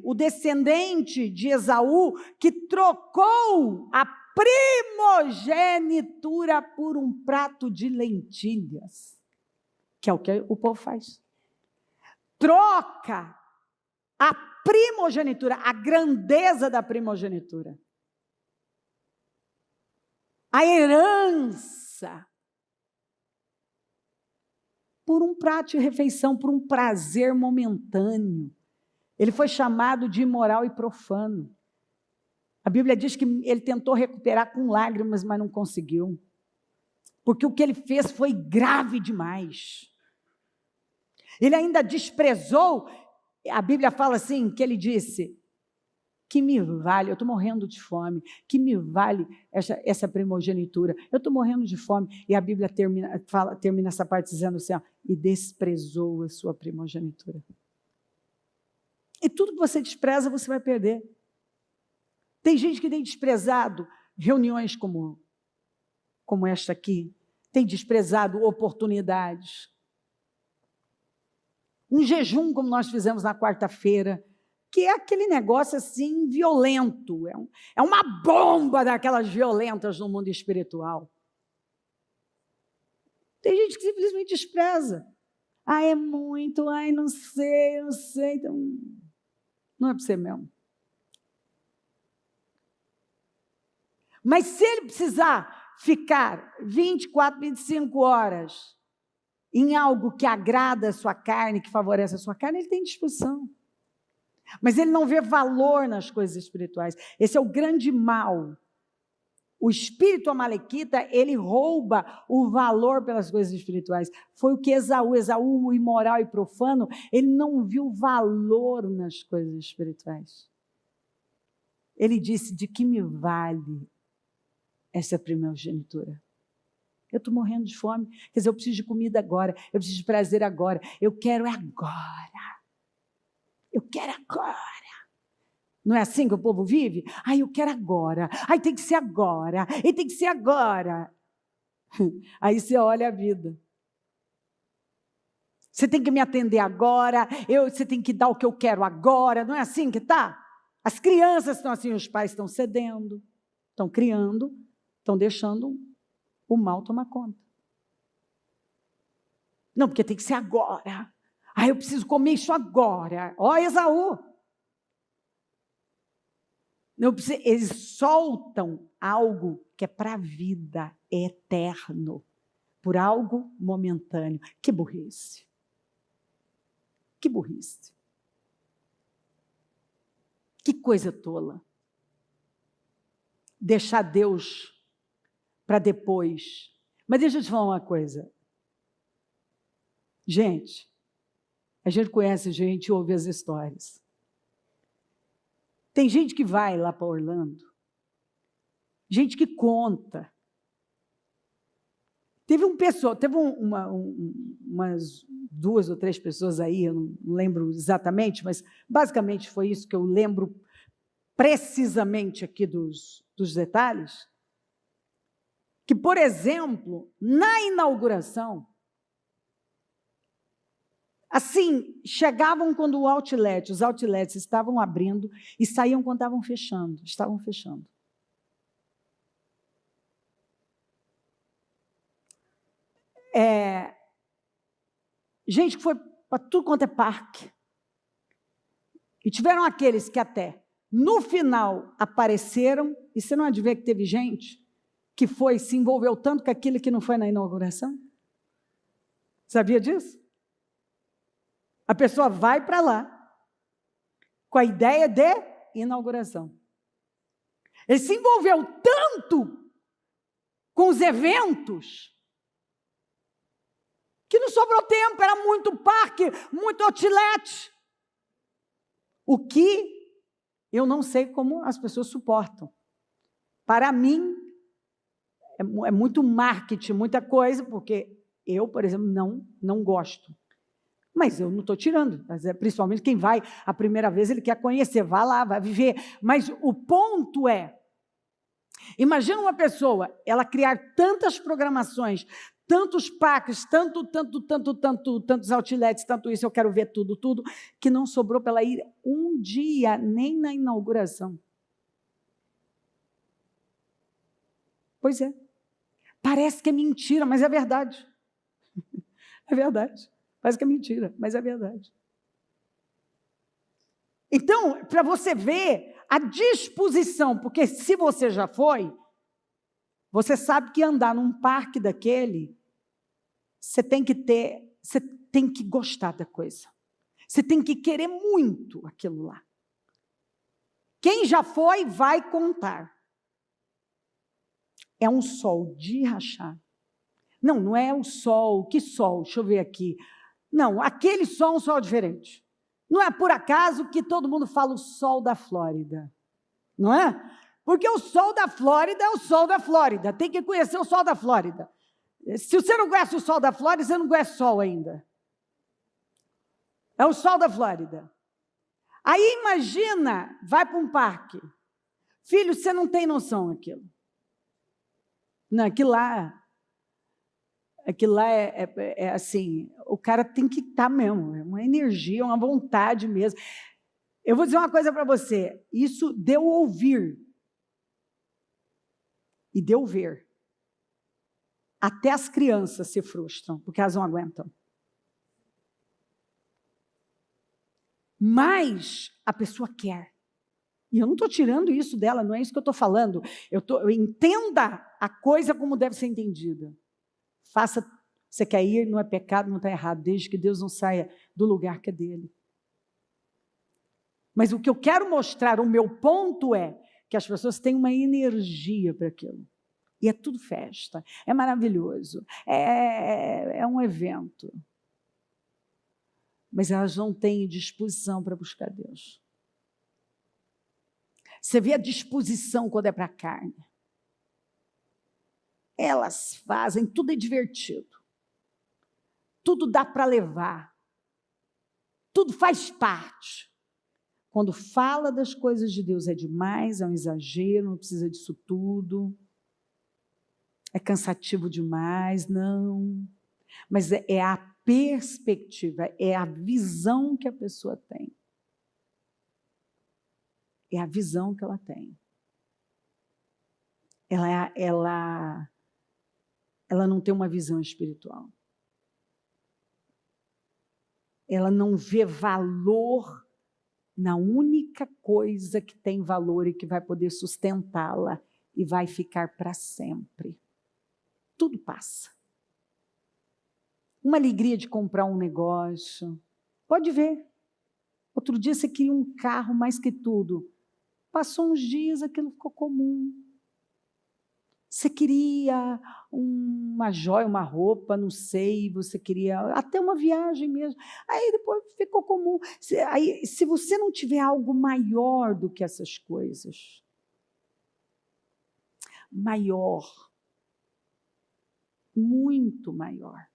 o descendente de Esaú, que trocou a primogenitura por um prato de lentilhas, que é o que o povo faz. Troca a primogenitura, a grandeza da primogenitura, a herança, por um prato de refeição, por um prazer momentâneo. Ele foi chamado de imoral e profano. A Bíblia diz que ele tentou recuperar com lágrimas, mas não conseguiu. Porque o que ele fez foi grave demais. Ele ainda desprezou, a Bíblia fala assim, que ele disse, que me vale, eu estou morrendo de fome, que me vale essa primogenitura, eu estou morrendo de fome. E a Bíblia termina essa parte dizendo assim, ó, e desprezou a sua primogenitura. E tudo que você despreza, você vai perder. Tem gente que tem desprezado reuniões como esta aqui, tem desprezado oportunidades. Um jejum como nós fizemos na quarta-feira, que é aquele negócio assim violento, é uma bomba daquelas violentas no mundo espiritual. Tem gente que simplesmente despreza. É muito, não sei, então, não é para você mesmo. Mas se ele precisar ficar 24, 25 horas em algo que agrada a sua carne, que favorece a sua carne, ele tem disposição. Mas ele não vê valor nas coisas espirituais. Esse é o grande mal. O espírito amalequita, ele rouba o valor pelas coisas espirituais. Foi o que Esaú, o imoral e profano, ele não viu valor nas coisas espirituais. Ele disse, de que me vale essa primogenitura? Eu estou morrendo de fome, quer dizer, eu preciso de comida agora, eu preciso de prazer agora, eu quero agora. Eu quero agora. Não é assim que o povo vive? Eu quero agora. Tem que ser agora. E tem que ser agora. Aí você olha a vida. Você tem que me atender agora. Você tem que dar o que eu quero agora. Não é assim que está? As crianças estão assim, os pais estão cedendo, estão criando, estão deixando o mal tomar conta. Não, porque tem que ser agora. Eu preciso comer isso agora. Ó, Esaú. Eles soltam algo que é para a vida, é eterno, por algo momentâneo. Que burrice. Que burrice. Que coisa tola. Deixar Deus para depois. Mas deixa eu te falar uma coisa. Gente, a gente conhece gente e ouve as histórias. Tem gente que vai lá para Orlando, gente que conta. Teve umas 2 ou 3 pessoas aí, eu não lembro exatamente, mas basicamente foi isso que eu lembro precisamente aqui dos detalhes, que, por exemplo, na inauguração, assim, chegavam quando os outlets estavam abrindo e saíam quando estavam fechando. Gente que foi para tudo quanto é parque. E tiveram aqueles que até, no final, apareceram, e você não há de ver que teve gente que se envolveu tanto com aquilo que não foi na inauguração? Sabia disso? A pessoa vai para lá com a ideia de inauguração. Ele se envolveu tanto com os eventos que não sobrou tempo, era muito parque, muito outlet. O que eu não sei como as pessoas suportam. Para mim, é muito marketing, muita coisa, porque eu, por exemplo, não gosto. Mas eu não estou tirando, principalmente quem vai a primeira vez, ele quer conhecer, vá lá, vai viver. Mas o ponto é, imagina uma pessoa, ela criar tantas programações, tantos parques, tantos outlets, tanto isso, eu quero ver tudo, que não sobrou para ela ir um dia, nem na inauguração. Pois é. Parece que é mentira, mas é verdade. É verdade. Parece que é mentira, mas é verdade. Então, para você ver a disposição, porque se você já foi, você sabe que andar num parque daquele, você tem que gostar da coisa. Você tem que querer muito aquilo lá. Quem já foi, vai contar. É um sol de rachar. Não é o sol, que sol? Deixa eu ver aqui. Não, aquele sol é um sol diferente. Não é por acaso que todo mundo fala o sol da Flórida. Não é? Porque o sol da Flórida é o sol da Flórida. Tem que conhecer o sol da Flórida. Se você não conhece o sol da Flórida, você não conhece o sol ainda. É o sol da Flórida. Aí imagina, vai para um parque. Filho, você não tem noção daquilo. Não, aquilo lá é assim, o cara tem que estar mesmo, é uma energia, uma vontade mesmo. Eu vou dizer uma coisa para você, isso deu ouvir e deu ver. Até as crianças se frustram, porque elas não aguentam. Mas a pessoa quer. E eu não estou tirando isso dela, não é isso que eu estou falando. Entenda a coisa como deve ser entendida. Você quer ir, não é pecado, não está errado, desde que Deus não saia do lugar que é dele. Mas o que eu quero mostrar, o meu ponto é que as pessoas têm uma energia para aquilo. E é tudo festa, é maravilhoso, é um evento. Mas elas não têm disposição para buscar Deus. Você vê a disposição quando é para a carne. Elas fazem, tudo é divertido. Tudo dá para levar. Tudo faz parte. Quando fala das coisas de Deus é demais, é um exagero, não precisa disso tudo. É cansativo demais, não. Mas é a perspectiva, é a visão que a pessoa tem. É a visão que ela tem. Ela não tem uma visão espiritual. Ela não vê valor na única coisa que tem valor e que vai poder sustentá-la e vai ficar para sempre. Tudo passa. Uma alegria de comprar um negócio, Pode ver. Outro dia você queria um carro mais que tudo. Passou uns dias, aquilo ficou comum. Você queria uma joia, uma roupa, não sei, você queria até uma viagem mesmo. Aí depois ficou comum. Aí, se você não tiver algo maior do que essas coisas, maior, muito maior,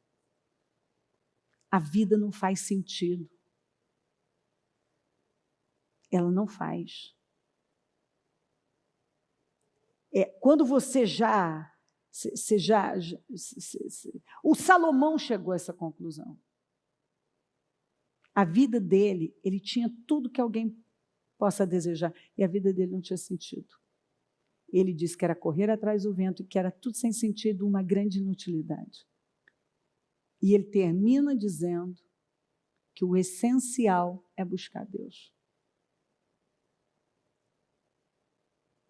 a vida não faz sentido. Ela não faz. Quando você já... O Salomão chegou a essa conclusão. A vida dele, ele tinha tudo que alguém possa desejar, e a vida dele não tinha sentido. Ele disse que era correr atrás do vento, e que era tudo sem sentido, uma grande inutilidade. E ele termina dizendo que o essencial é buscar Deus.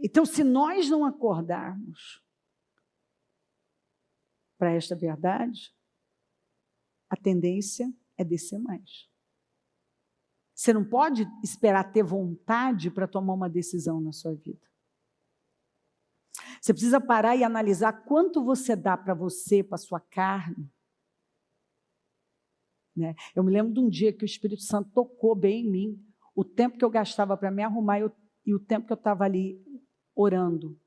Então, se nós não acordarmos para esta verdade, a tendência é descer mais. Você não pode esperar ter vontade para tomar uma decisão na sua vida. Você precisa parar e analisar quanto você dá para você, para a sua carne. Né? Eu me lembro de um dia que o Espírito Santo tocou bem em mim, o tempo que eu gastava para me arrumar e o tempo que eu estava ali orando.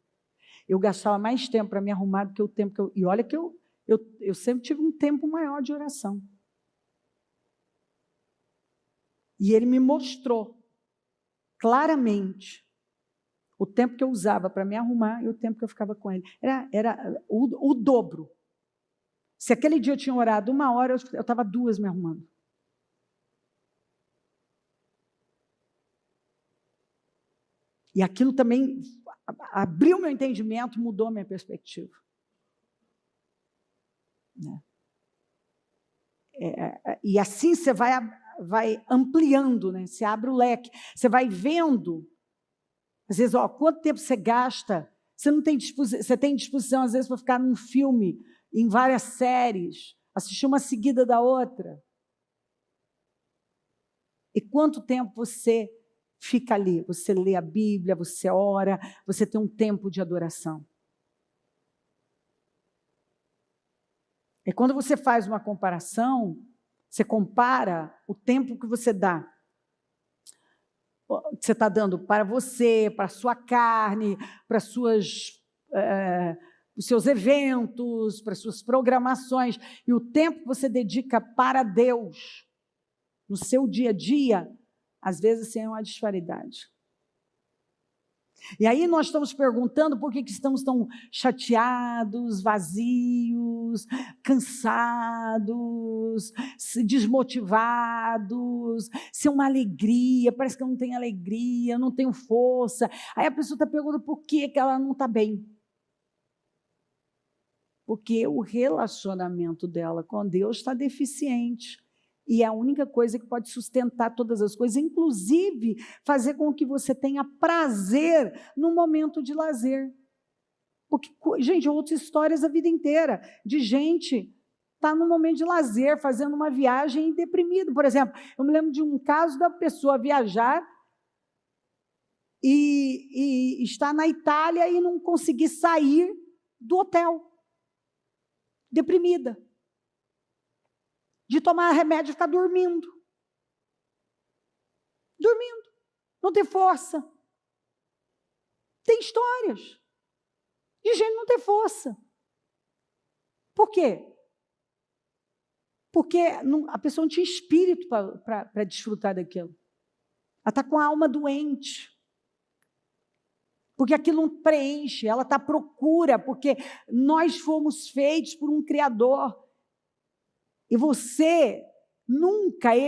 Eu gastava mais tempo para me arrumar do que o tempo que eu... E olha que eu sempre tive um tempo maior de oração. E ele me mostrou claramente o tempo que eu usava para me arrumar e o tempo que eu ficava com ele. Era o dobro. Se aquele dia eu tinha orado 1 hora, eu estava 2 me arrumando. E aquilo também abriu meu entendimento, mudou minha perspectiva. Né? E assim você vai ampliando, né? Você abre o leque, você vai vendo. Às vezes, quanto tempo você gasta, você tem disposição, às vezes, para ficar num filme, em várias séries, assistir uma seguida da outra. E quanto tempo você fica ali? Você lê a Bíblia, você ora, você tem um tempo de adoração. E quando você faz uma comparação, você compara o tempo que você dá. Você está dando para você, para a sua carne, para os seus eventos, para as suas programações, e o tempo que você dedica para Deus, no seu dia a dia, às vezes é uma disparidade. E aí nós estamos perguntando por que estamos tão chateados, vazios, cansados, desmotivados, sem uma alegria, parece que eu não tenho alegria, eu não tenho força. Aí a pessoa está perguntando por que ela não está bem. Porque o relacionamento dela com Deus está deficiente. E é a única coisa que pode sustentar todas as coisas, inclusive fazer com que você tenha prazer no momento de lazer. Porque, gente, outras histórias a vida inteira, de gente está no momento de lazer, fazendo uma viagem deprimido. Por exemplo, eu me lembro de um caso da pessoa viajar e estar na Itália e não conseguir sair do hotel, deprimida. De tomar remédio e ficar dormindo. Dormindo. Não ter força. Tem histórias de gente não ter força. Por quê? Porque a pessoa não tinha espírito para desfrutar daquilo. Ela está com a alma doente. Porque aquilo não preenche, ela está à procura, porque nós fomos feitos por um Criador. E você,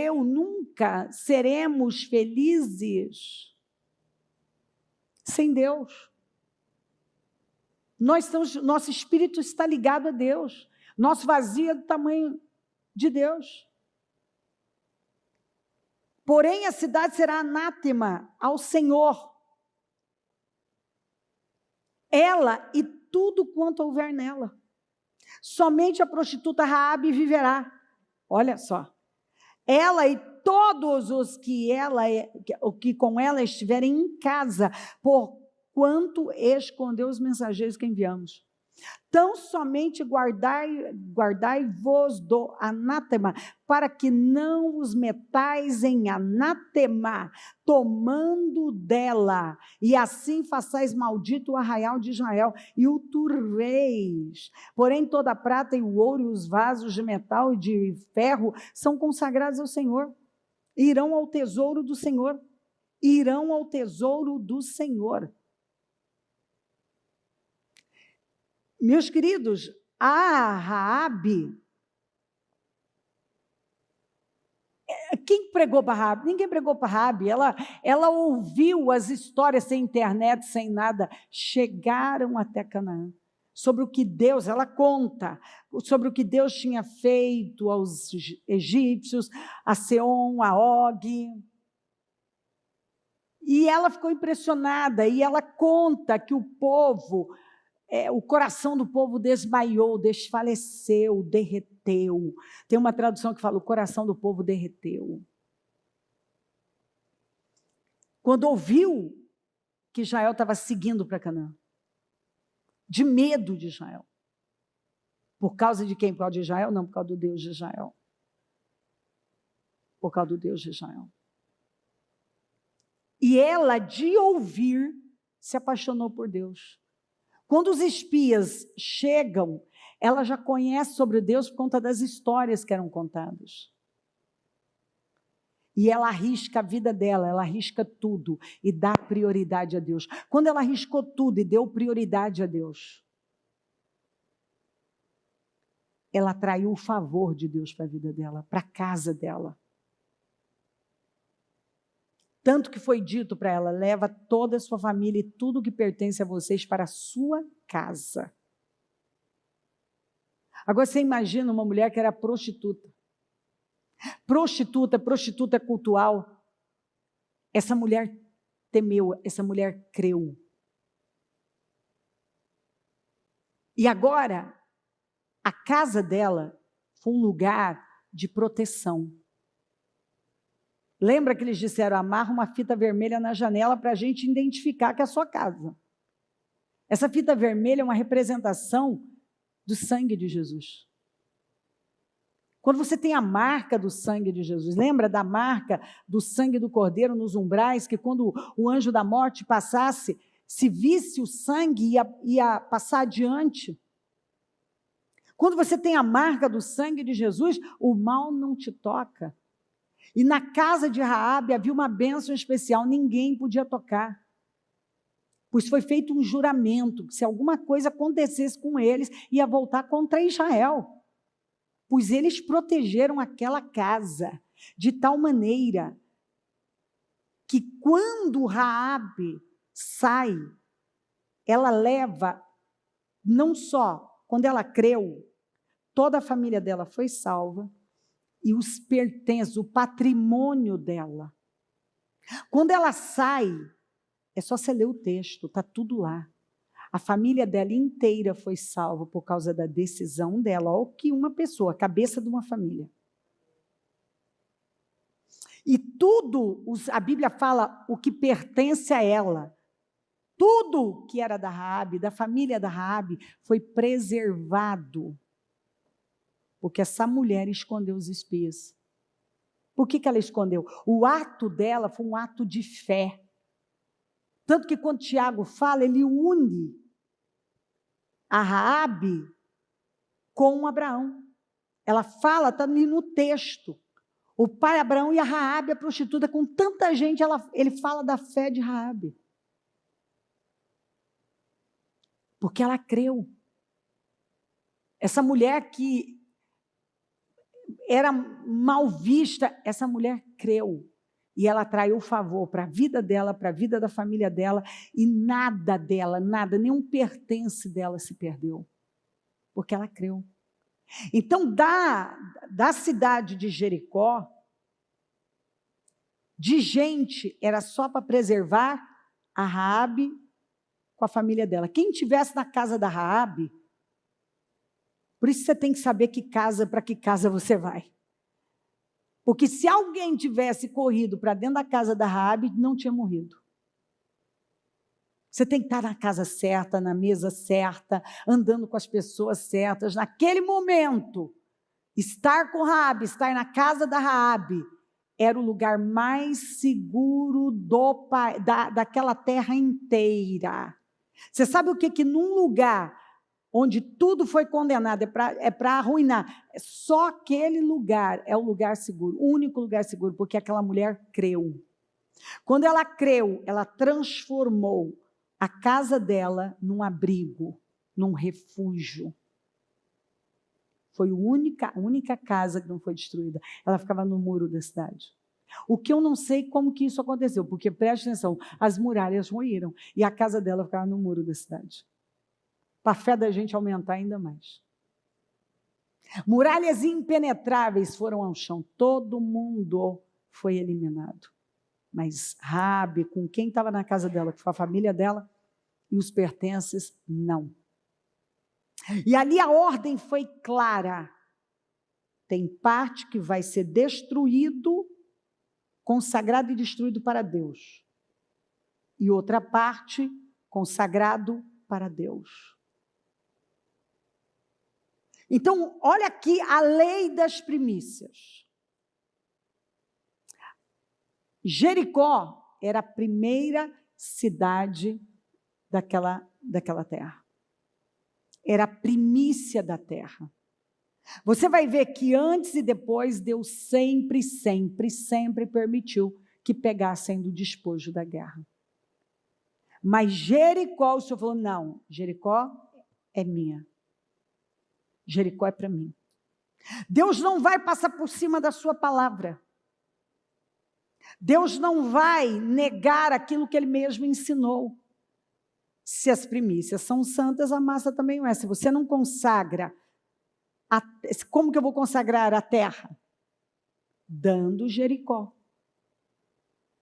eu nunca seremos felizes sem Deus. Nosso espírito está ligado a Deus. Nosso vazio é do tamanho de Deus. Porém, a cidade será anátema ao Senhor. Ela e tudo quanto houver nela. Somente a prostituta Raabe viverá. Olha só. Ela e todos os que com ela estiverem em casa, porquanto escondeu os mensageiros que enviamos. Tão somente guardai-vos do anátema, para que não os metais em anátema, tomando dela, e assim façais maldito o arraial de Israel, e o turveis. Porém, toda a prata e o ouro e os vasos de metal e de ferro são consagrados ao Senhor, irão ao tesouro do Senhor, irão ao tesouro do Senhor. Meus queridos, a Raabe, quem pregou para Raabe? Ninguém pregou para Raabe, ela ouviu as histórias sem internet, sem nada, chegaram até Canaã, sobre o que Deus, ela conta, sobre o que Deus tinha feito aos egípcios, a Seom, a Og, e ela ficou impressionada, e ela conta que o povo, o coração do povo desmaiou, desfaleceu, derreteu. Tem uma tradução que fala, o coração do povo derreteu. Quando ouviu que Israel estava seguindo para Canaã, de medo de Israel. Por causa de quem? Por causa de Israel? Não, por causa do Deus de Israel. Por causa do Deus de Israel. E ela, de ouvir, se apaixonou por Deus. Quando os espias chegam, ela já conhece sobre Deus por conta das histórias que eram contadas. E ela arrisca a vida dela, ela arrisca tudo e dá prioridade a Deus. Quando ela arriscou tudo e deu prioridade a Deus, ela atraiu o favor de Deus para a vida dela, para a casa dela. Tanto que foi dito para ela, leva toda a sua família e tudo que pertence a vocês para a sua casa. Agora você imagina uma mulher que era prostituta. Prostituta cultural. Essa mulher temeu, essa mulher creu. E agora, a casa dela foi um lugar de proteção. Lembra que eles disseram, amarra uma fita vermelha na janela para a gente identificar que é a sua casa. Essa fita vermelha é uma representação do sangue de Jesus. Quando você tem a marca do sangue de Jesus, lembra da marca do sangue do Cordeiro nos umbrais, que quando o anjo da morte passasse, se visse o sangue, ia passar adiante. Quando você tem a marca do sangue de Jesus, o mal não te toca. E na casa de Raabe havia uma bênção especial, ninguém podia tocar. Pois foi feito um juramento, que se alguma coisa acontecesse com eles, ia voltar contra Israel. Pois eles protegeram aquela casa de tal maneira que quando Raabe sai, ela leva, não só, quando ela creu, toda a família dela foi salva, e os pertences, o patrimônio dela. Quando ela sai, é só você ler o texto, está tudo lá. A família dela inteira foi salva por causa da decisão dela. Olha o que uma pessoa, a cabeça de uma família. E tudo, a Bíblia fala o que pertence a ela. Tudo que era da Raabe, da família da Raabe, foi preservado. Porque essa mulher escondeu os espias. Por que ela escondeu? O ato dela foi um ato de fé. Tanto que quando Tiago fala, ele une a Raabe com Abraão. Ela fala, está ali no texto. O pai Abraão e a Raabe, a prostituta, com tanta gente, ele fala da fé de Raabe. Porque ela creu. Essa mulher que era mal vista, essa mulher creu. E ela atraiu favor para a vida dela, para a vida da família dela, e nada dela, nada, nenhum pertence dela se perdeu. Porque ela creu. Então, da cidade de Jericó, de gente, era só para preservar a Raabe com a família dela. Quem estivesse na casa da Raabe, por isso você tem que saber para que casa você vai. Porque se alguém tivesse corrido para dentro da casa da Raabe, não tinha morrido. Você tem que estar na casa certa, na mesa certa, andando com as pessoas certas. Naquele momento, estar com Raabe, estar na casa da Raabe, era o lugar mais seguro daquela terra inteira. Você sabe o que num lugar onde tudo foi condenado é para arruinar? Só aquele lugar é o lugar seguro, o único lugar seguro, porque aquela mulher creu. Quando ela creu, ela transformou a casa dela num abrigo, num refúgio. Foi a única casa que não foi destruída. Ela ficava no muro da cidade. O que eu não sei como que isso aconteceu, porque, preste atenção, as muralhas ruíram e a casa dela ficava no muro da cidade. Para a fé da gente aumentar ainda mais. Muralhas impenetráveis foram ao chão. Todo mundo foi eliminado. Mas Raabe, com quem estava na casa dela, que foi a família dela, e os pertences, não. E ali a ordem foi clara. Tem parte que vai ser destruído, consagrado e destruído para Deus. E outra parte, consagrado para Deus. Então, olha aqui a lei das primícias. Jericó era a primeira cidade daquela terra. Era a primícia da terra. Você vai ver que antes e depois, Deus sempre permitiu que pegassem do despojo da guerra. Mas Jericó, o Senhor falou, não, Jericó é minha. Jericó é para mim. Deus não vai passar por cima da sua palavra. Deus não vai negar aquilo que Ele mesmo ensinou. Se as primícias são santas, a massa também é. Se você não consagra, como que eu vou consagrar a terra? Dando Jericó.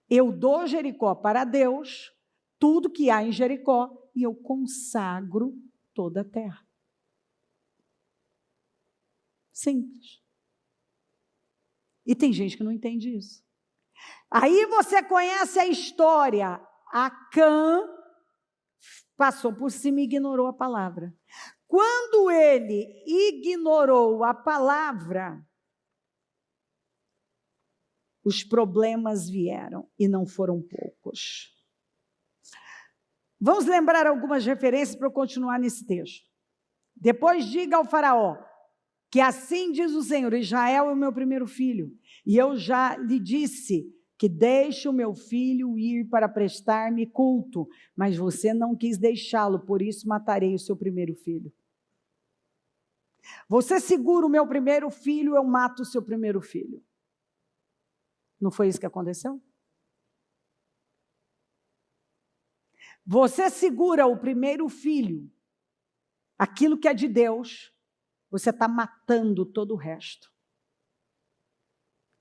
Eu dou Jericó para Deus, tudo que há em Jericó, e eu consagro toda a terra. Simples. E tem gente que não entende isso. Aí você conhece a história. Acã passou por cima e ignorou a palavra. Quando ele ignorou a palavra, os problemas vieram e não foram poucos. Vamos lembrar algumas referências para eu continuar nesse texto. Depois diga ao faraó, que assim diz o Senhor, Israel é o meu primeiro filho, e eu já lhe disse que deixe o meu filho ir para prestar-me culto, mas você não quis deixá-lo, por isso matarei o seu primeiro filho. Você segura o meu primeiro filho, eu mato o seu primeiro filho. Não foi isso que aconteceu? Você segura o primeiro filho, aquilo que é de Deus, você está matando todo o resto.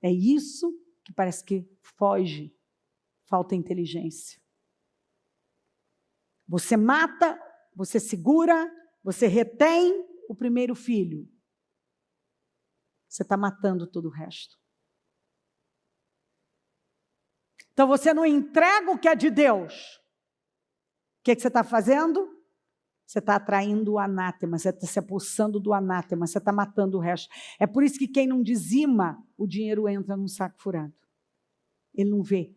É isso que parece que foge, falta inteligência. Você mata, você segura, você retém o primeiro filho. Você está matando todo o resto. Então você não entrega o que é de Deus. O que você está fazendo? Você está atraindo o anátema, você está se apossando do anátema, você está matando o resto. É por isso que quem não dizima, o dinheiro entra num saco furado. Ele não vê.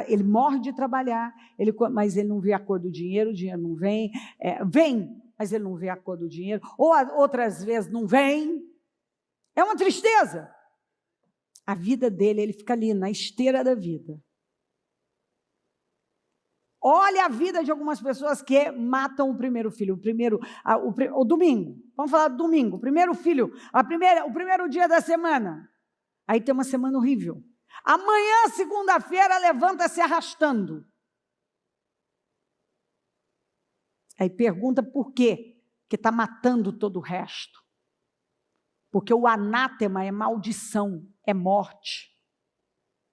Ele morre de trabalhar, mas ele não vê a cor do dinheiro, o dinheiro não vem. Vem, mas ele não vê a cor do dinheiro. Ou outras vezes não vem. É uma tristeza. A vida dele, ele fica ali na esteira da vida. Olha a vida de algumas pessoas que matam o primeiro filho, o domingo. Vamos falar do domingo. O primeiro filho, o primeiro dia da semana. Aí tem uma semana horrível. Amanhã, segunda-feira, levanta se arrastando. Aí pergunta por quê? Porque está matando todo o resto. Porque o anátema é maldição, é morte.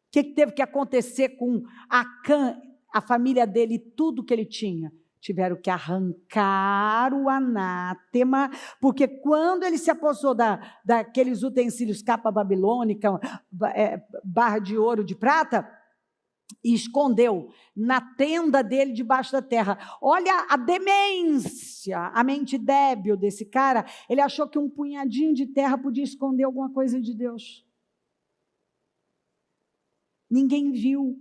O que teve que acontecer com Acã, a família dele, tudo que ele tinha? tiveram que arrancar o anátema, porque quando ele se apossou daqueles utensílios, capa babilônica, barra de ouro, de prata, e escondeu na tenda dele debaixo da terra. Olha a demência, a mente débil desse cara. Ele achou que um punhadinho de terra podia esconder alguma coisa de Deus. Ninguém viu.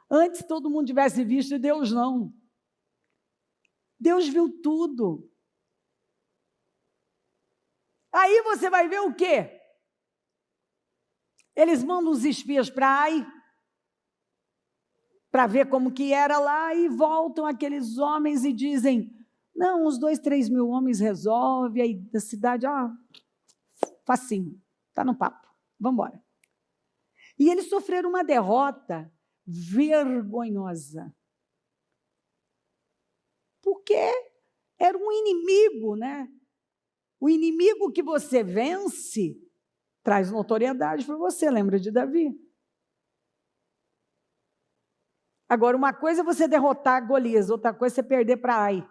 Antes todo mundo tivesse visto, e Deus não. Deus viu tudo. Aí você vai ver o quê? Eles mandam os espias para Ai, para ver como que era lá, e voltam aqueles homens e dizem, não, uns 2, 3 mil homens resolve, aí da cidade, facinho, está no papo, vamos embora. E eles sofreram uma derrota vergonhosa, porque era um inimigo, né? O inimigo que você vence traz notoriedade para você, lembra de Davi? Agora, uma coisa é você derrotar Golias, outra coisa é você perder para Ai.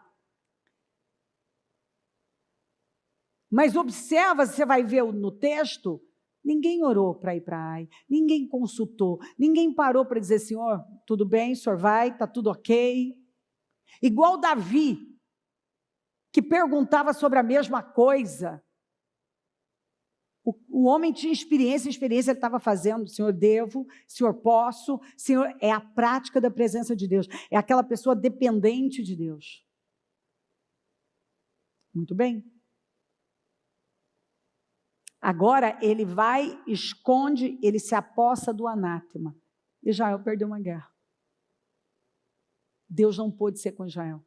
Mas observa, você vai ver no texto, ninguém orou para ir para Ai, ninguém consultou, ninguém parou para dizer, Senhor, tudo bem, o senhor vai, está tudo ok. Igual Davi, que perguntava sobre a mesma coisa. O homem tinha experiência ele estava fazendo, Senhor, devo, Senhor, posso, Senhor, é a prática da presença de Deus, é aquela pessoa dependente de Deus. Muito bem. Agora ele vai, esconde, ele se apossa do anátema. Israel perdeu uma guerra. Deus não pôde ser com Israel.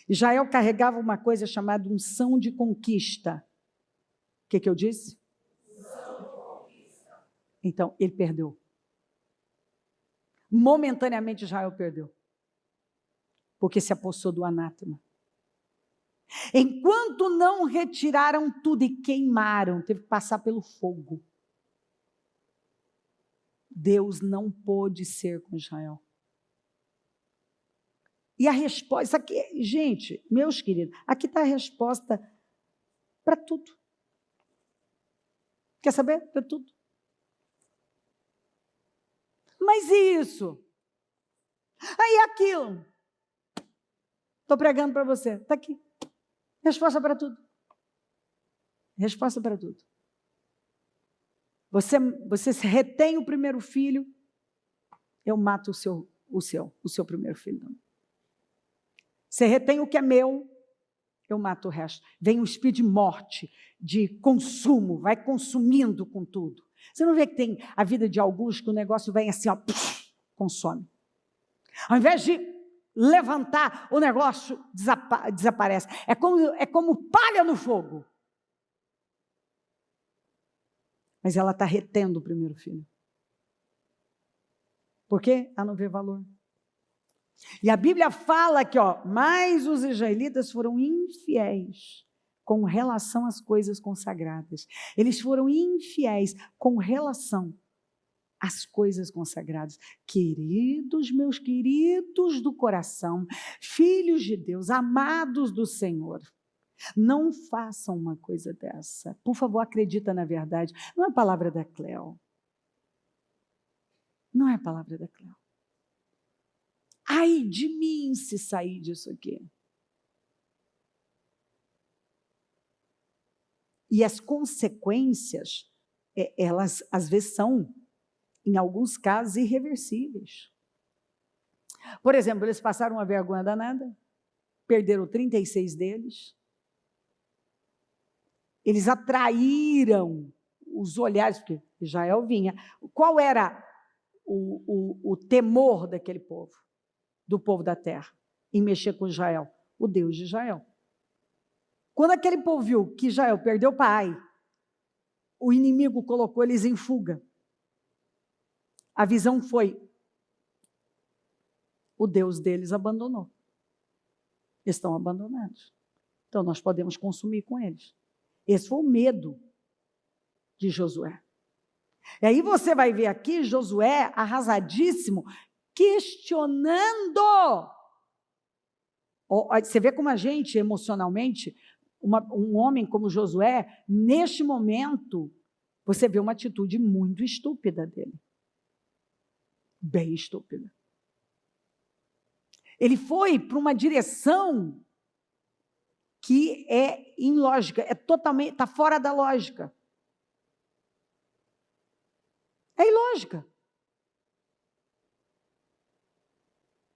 Israel carregava uma coisa chamada unção de conquista. O que eu disse? Então, ele perdeu. Momentaneamente, Israel perdeu. Porque se apossou do anátema. Enquanto não retiraram tudo e queimaram, teve que passar pelo fogo. Deus não pôde ser com Israel. E a resposta, isso aqui, gente, meus queridos, aqui está a resposta para tudo. Quer saber? Para tudo. Mas e isso? Aí aquilo. Estou pregando para você. Está aqui. Resposta para tudo. Resposta para tudo. Você retém o primeiro filho, eu mato o seu primeiro filho. Você retém o que é meu, eu mato o resto. Vem o espírito de morte, de consumo, vai consumindo com tudo. Você não vê que tem a vida de alguns que o negócio vem assim, ó, consome. Ao invés de levantar, o negócio desaparece. É como palha no fogo. Mas ela está retendo o primeiro filho. Por quê? Ela não vê valor. E a Bíblia fala que, mas os israelitas foram infiéis com relação às coisas consagradas. Eles foram infiéis com relação às coisas consagradas. Queridos, meus queridos do coração, filhos de Deus, amados do Senhor, não façam uma coisa dessa. Por favor, acredita na verdade. Não é a palavra da Cleo. Não é a palavra da Cleo. Ai de mim se sair disso aqui. E as consequências, elas às vezes são, em alguns casos, irreversíveis. Por exemplo, eles passaram uma vergonha danada, perderam 36 deles, eles atraíram os olhares, porque Israel vinha. Qual era o temor daquele povo? Do povo da terra, em mexer com Israel? O Deus de Israel. Quando aquele povo viu que Israel perdeu o pai, o inimigo colocou eles em fuga. A visão foi, o Deus deles abandonou. Estão abandonados. Então nós podemos consumir com eles. Esse foi o medo de Josué. E aí você vai ver aqui Josué arrasadíssimo, questionando Você vê como a gente, emocionalmente, um homem como Josué, neste momento, você vê uma atitude muito estúpida dele. Bem estúpida. Ele foi para uma direção que é ilógica, é totalmente, está fora da lógica. É ilógica.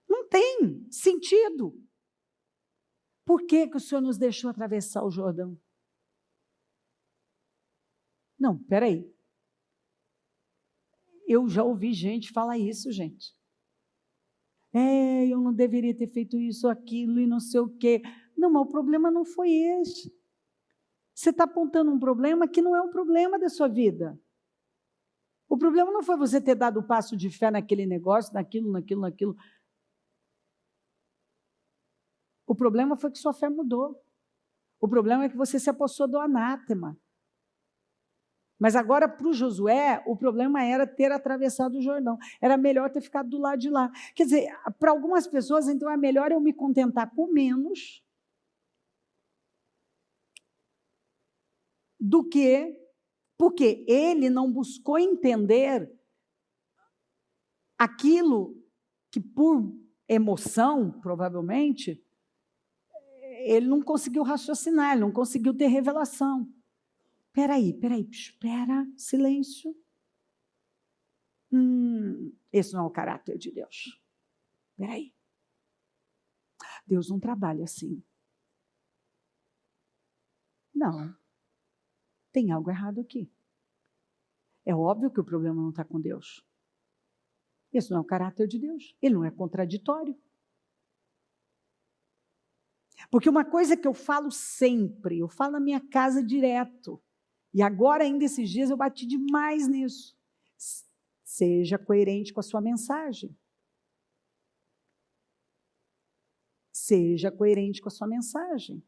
Não tem sentido. Por que o Senhor nos deixou atravessar o Jordão? Não, peraí. Eu já ouvi gente falar isso, gente. Eu não deveria ter feito isso, aquilo e não sei o quê. Não, mas o problema não foi esse. Você está apontando um problema que não é um problema da sua vida. O problema não foi você ter dado o passo de fé naquele negócio, naquilo. O problema foi que sua fé mudou. O problema é que você se apossou do anátema. Mas agora, para o Josué, o problema era ter atravessado o Jordão. Era melhor ter ficado do lado de lá. Quer dizer, para algumas pessoas, então, é melhor eu me contentar com menos do que... Porque ele não buscou entender aquilo que, por emoção, provavelmente, ele não conseguiu raciocinar, ele não conseguiu ter revelação. Espera, silêncio. Esse não é o caráter de Deus. Espera aí. Deus não trabalha assim. Não. Tem algo errado aqui. É óbvio que o problema não está com Deus. Esse não é o caráter de Deus. Ele não é contraditório. Porque uma coisa que eu falo sempre, eu falo na minha casa direto, e agora ainda esses dias eu bati demais nisso. Seja coerente com a sua mensagem. Seja coerente com a sua mensagem.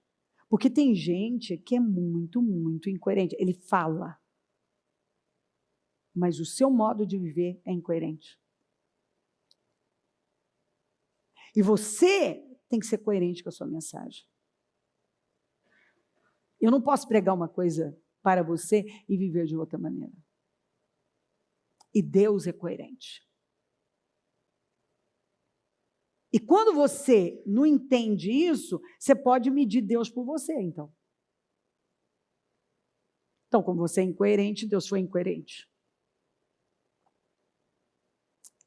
Porque tem gente que é muito, muito incoerente. Ele fala, mas o seu modo de viver é incoerente. E você tem que ser coerente com a sua mensagem. Eu não posso pregar uma coisa para você e viver de outra maneira. E Deus é coerente. E quando você não entende isso, você pode medir Deus por você, então. Então, como você é incoerente, Deus foi incoerente.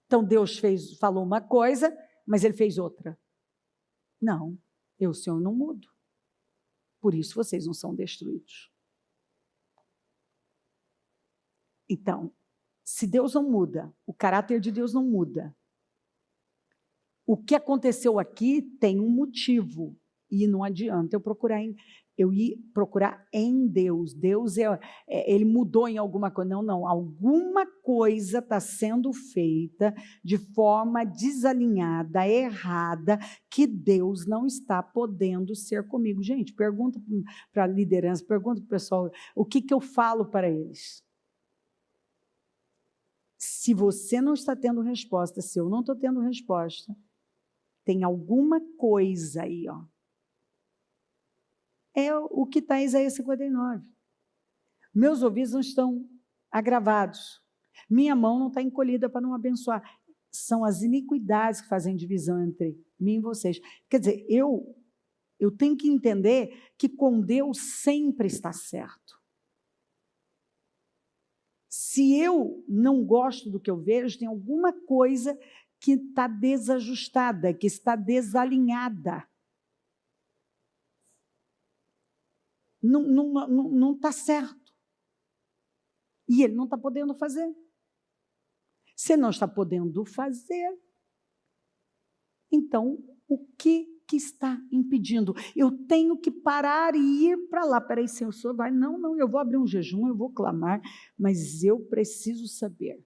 Então, Deus falou uma coisa, mas ele fez outra. Não, eu, Senhor, não mudo. Por isso vocês não são destruídos. Então, se Deus não muda, o caráter de Deus não muda, o que aconteceu aqui tem um motivo, e não adianta eu ir procurar em Deus. Deus, ele mudou em alguma coisa. Não, alguma coisa está sendo feita de forma desalinhada, errada, que Deus não está podendo ser comigo. Gente, pergunta para a liderança, pergunta para o pessoal, o que eu falo para eles? Se você não está tendo resposta, se eu não estou tendo resposta, tem alguma coisa aí, ó. É o que está em Isaías 59. Meus ouvidos não estão agravados. Minha mão não está encolhida para não abençoar. São as iniquidades que fazem divisão entre mim e vocês. Quer dizer, eu tenho que entender que com Deus sempre está certo. Se eu não gosto do que eu vejo, tem alguma coisa que está desajustada, que está desalinhada. Não está certo. E ele não está podendo fazer. Se não está podendo fazer, então o que está impedindo? Eu tenho que parar e ir para lá. Peraí, Senhor, o senhor vai? Não, eu vou abrir um jejum, eu vou clamar, mas eu preciso saber.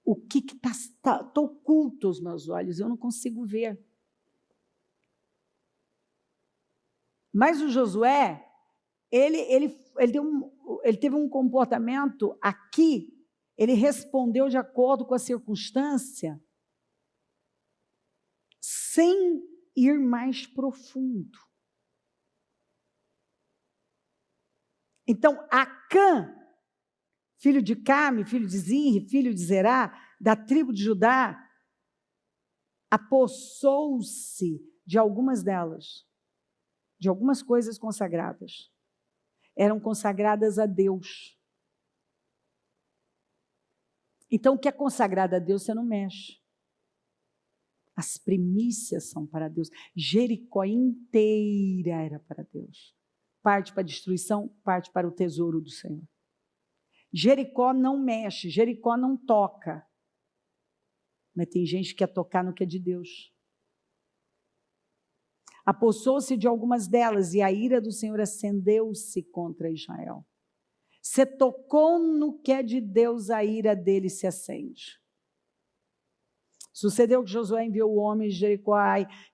O que está oculto aos meus olhos, eu não consigo ver. Mas o Josué, ele teve um comportamento aqui, ele respondeu de acordo com a circunstância, sem ir mais profundo. Então, Acã, filho de Carme, filho de Zinri, filho de Zerá, da tribo de Judá, apossou-se de algumas delas, de algumas coisas consagradas. Eram consagradas a Deus. Então, o que é consagrado a Deus, você não mexe. As primícias são para Deus. Jericó inteira era para Deus. Parte para a destruição, parte para o tesouro do Senhor. Jericó não mexe, Jericó não toca. Mas tem gente que quer tocar no que é de Deus. Apossou-se de algumas delas, e a ira do Senhor acendeu-se contra Israel. Você tocou no que é de Deus, a ira dele se acende. Sucedeu que Josué enviou homens de Jericó,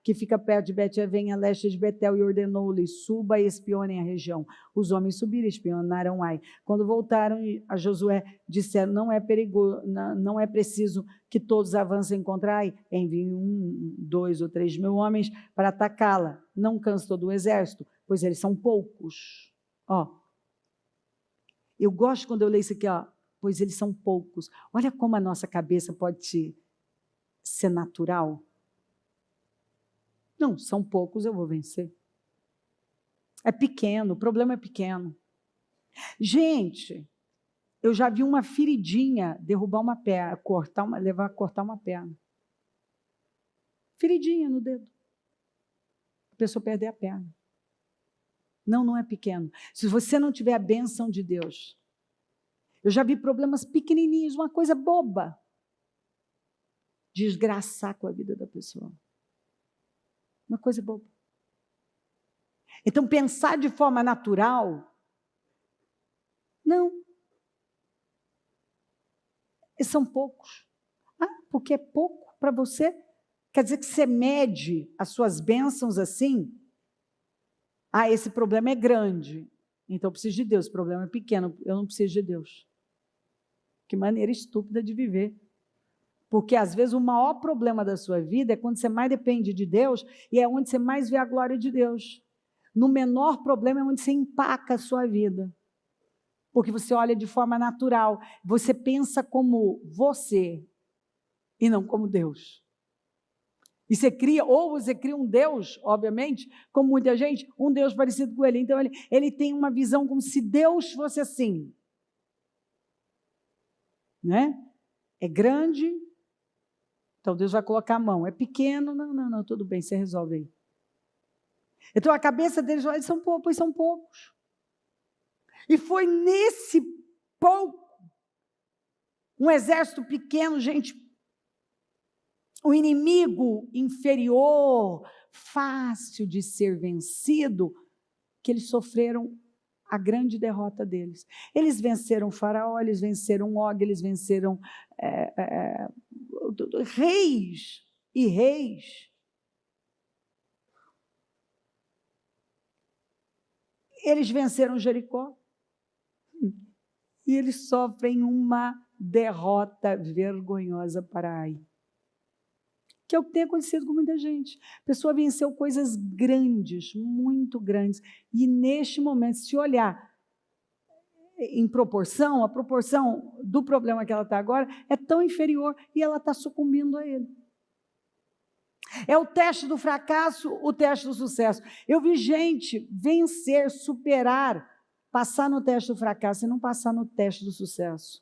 que fica perto de Bet-Aven, a leste de Betel, e ordenou-lhe: suba e espionem a região. Os homens subiram e espionaram Ai. Quando voltaram a Josué, disseram: não é perigoso, não é preciso que todos avancem contra Ai. Enviem 1, 2 ou 3 mil homens para atacá-la. Não canse todo o exército, pois eles são poucos. Eu gosto quando eu leio isso aqui, pois eles são poucos. Olha como a nossa cabeça pode ser natural. Não, são poucos, eu vou vencer. É pequeno, o problema é pequeno. Gente, eu já vi uma feridinha derrubar uma perna, cortar uma perna. Feridinha no dedo. A pessoa perder a perna. Não é pequeno. Se você não tiver a bênção de Deus, eu já vi problemas pequenininhos, uma coisa boba, desgraçar com a vida da pessoa. Uma coisa boba. Então, pensar de forma natural, não. E são poucos. Porque é pouco para você? Quer dizer que você mede as suas bênçãos assim? Esse problema é grande, então eu preciso de Deus. O problema é pequeno, eu não preciso de Deus. Que maneira estúpida de viver. Porque, às vezes, o maior problema da sua vida é quando você mais depende de Deus e é onde você mais vê a glória de Deus. No menor problema é onde você empaca a sua vida. Porque você olha de forma natural, você pensa como você e não como Deus. E você cria um Deus, obviamente, como muita gente, um Deus parecido com ele. Então, ele tem uma visão como se Deus fosse assim. Né? É grande, então Deus vai colocar a mão. É pequeno, não, tudo bem, você resolve aí. Então, a cabeça deles, eles são poucos. E foi nesse pouco, um exército pequeno, gente, o inimigo inferior, fácil de ser vencido, que eles sofreram a grande derrota deles. Eles venceram Faraó, eles venceram Og, eles venceram reis e reis. Eles venceram Jericó. E eles sofrem uma derrota vergonhosa para Ai. Que é o que tem acontecido com muita gente. A pessoa venceu coisas grandes, muito grandes, e neste momento, se olhar em proporção, a proporção do problema que ela está agora é tão inferior e ela está sucumbindo a ele. É o teste do fracasso, o teste do sucesso. Eu vi gente vencer, superar, passar no teste do fracasso e não passar no teste do sucesso.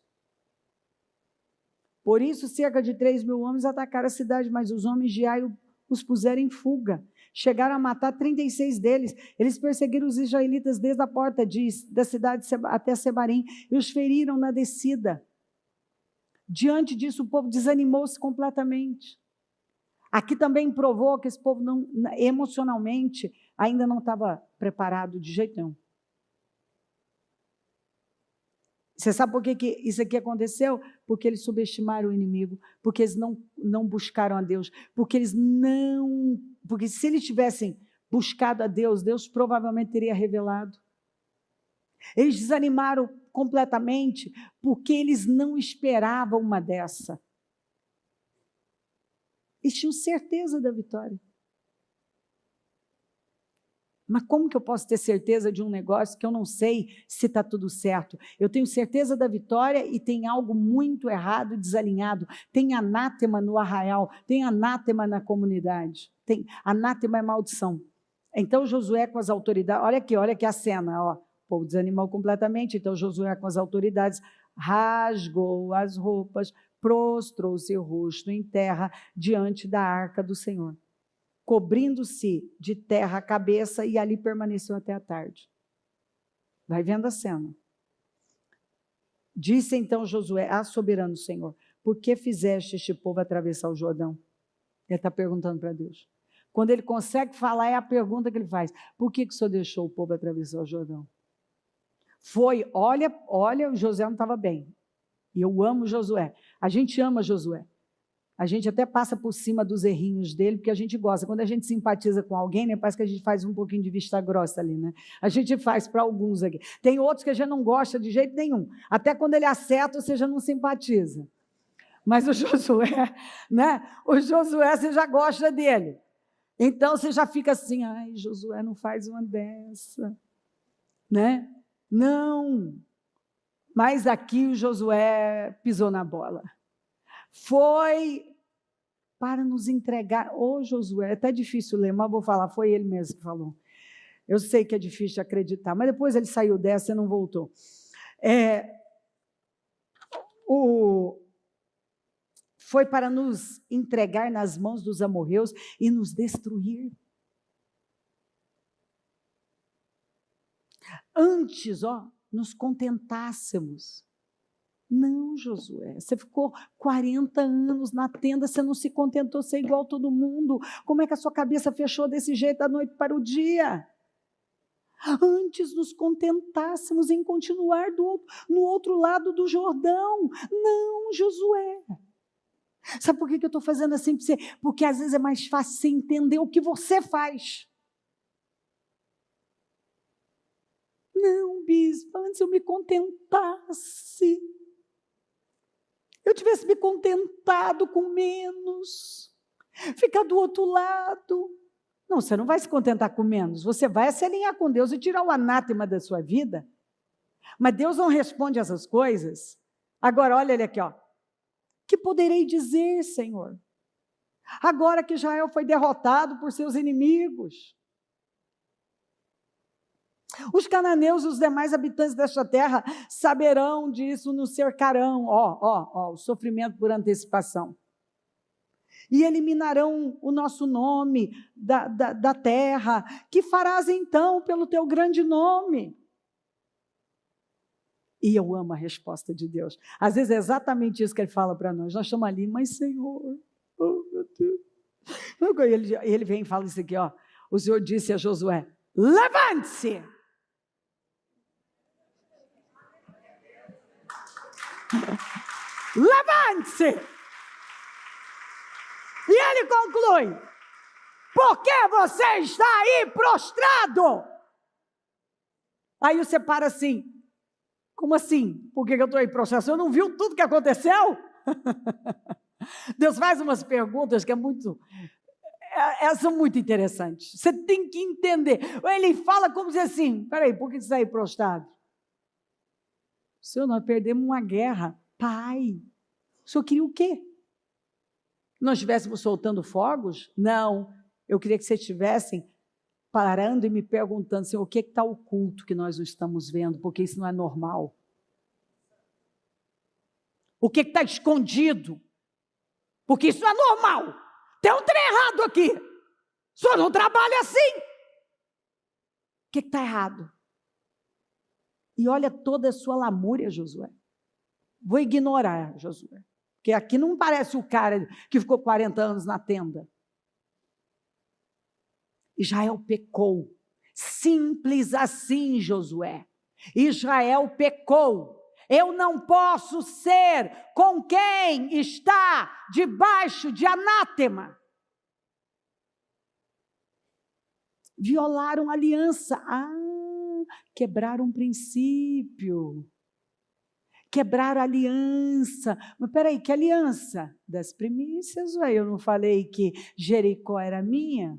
Por isso, cerca de 3 mil homens atacaram a cidade, mas os homens de Ai os puseram em fuga. Chegaram a matar 36 deles. Eles perseguiram os israelitas desde a porta da cidade até Sebarim e os feriram na descida. Diante disso, o povo desanimou-se completamente. Aqui também provou que esse povo emocionalmente ainda não estava preparado de jeito nenhum. Você sabe por que isso aqui aconteceu? Porque eles subestimaram o inimigo, porque eles não buscaram a Deus, porque se eles tivessem buscado a Deus, Deus provavelmente teria revelado. Eles desanimaram completamente, porque eles não esperavam uma dessa. Eles tinham certeza da vitória. Mas como que eu posso ter certeza de um negócio que eu não sei se está tudo certo? Eu tenho certeza da vitória e tem algo muito errado, desalinhado. Tem anátema no arraial, tem anátema na comunidade. Tem anátema é maldição. Então Josué com as autoridades, olha aqui a cena, ó. O povo desanimou completamente, então Josué com as autoridades rasgou as roupas, prostrou seu rosto em terra diante da arca do Senhor, cobrindo-se de terra a cabeça, e ali permaneceu até a tarde. Vai vendo a cena. Disse então Josué: soberano Senhor, por que fizeste este povo atravessar o Jordão? Ele está perguntando para Deus. Quando ele consegue falar, é a pergunta que ele faz: por que o Senhor deixou o povo atravessar o Jordão? Olha, o Josué não estava bem. E eu amo Josué. A gente ama Josué. A gente até passa por cima dos errinhos dele, porque a gente gosta. Quando a gente simpatiza com alguém, né, parece que a gente faz um pouquinho de vista grossa ali, né? A gente faz para alguns aqui. Tem outros que a gente não gosta de jeito nenhum. Até quando ele acerta, você já não simpatiza. Mas o Josué, né? O Josué, você já gosta dele. Então, você já fica assim: ai, Josué não faz uma dessa, né? Não. Mas aqui o Josué pisou na bola. Foi para nos entregar. Josué, é até difícil ler, mas vou falar, foi ele mesmo que falou. Eu sei que é difícil de acreditar, mas depois ele saiu dessa e não voltou. Foi para nos entregar nas mãos dos amorreus e nos destruir. Antes, nos contentássemos. Não, Josué, você ficou 40 anos na tenda, você não se contentou ser igual a todo mundo. Como é que a sua cabeça fechou desse jeito da noite para o dia? Antes nos contentássemos em continuar no outro lado do Jordão. Não, Josué. Sabe por que eu estou fazendo assim para você? Porque às vezes é mais fácil você entender o que você faz. Não, bispo, antes eu me contentasse. Eu tivesse me contentado com menos, ficar do outro lado. Não, você não vai se contentar com menos, você vai se alinhar com Deus e tirar o anátema da sua vida. Mas Deus não responde essas coisas. Agora, olha ele aqui, que poderei dizer, Senhor? Agora que Israel foi derrotado por seus inimigos, os cananeus e os demais habitantes desta terra saberão disso, nos cercarão, o sofrimento por antecipação, e eliminarão o nosso nome da terra. Que farás então pelo teu grande nome? E eu amo a resposta de Deus. Às vezes é exatamente isso que ele fala para nós. Nós estamos ali: mas Senhor, meu Deus. Ele vem e fala isso aqui, o Senhor disse a Josué: levante-se! Levante-se! E ele conclui: por que você está aí prostrado? Aí você para assim: como assim? Por que eu estou aí prostrado? Você não viu tudo que aconteceu? Deus faz umas perguntas que são muito interessantes. Você tem que entender. Ele fala como dizer assim: peraí, por que você está aí prostrado? Senhor, nós perdemos uma guerra. Pai, o senhor queria o quê? Que nós estivéssemos soltando fogos? Não, eu queria que vocês estivessem parando e me perguntando: Senhor, o que está oculto que nós não estamos vendo? Porque isso não é normal. O que está escondido? Porque isso não é normal. Tem um trem errado aqui. O senhor não trabalha assim. O que está errado? E olha toda a sua lamúria, Josué. Vou ignorar, Josué, porque aqui não parece o cara que ficou 40 anos na tenda. Israel pecou. Simples assim, Josué. Israel pecou. Eu não posso ser com quem está debaixo de anátema. Violaram a aliança. Quebraram um princípio. Quebraram a aliança. Mas peraí, que aliança? Das primícias, ué. Eu não falei que Jericó era minha?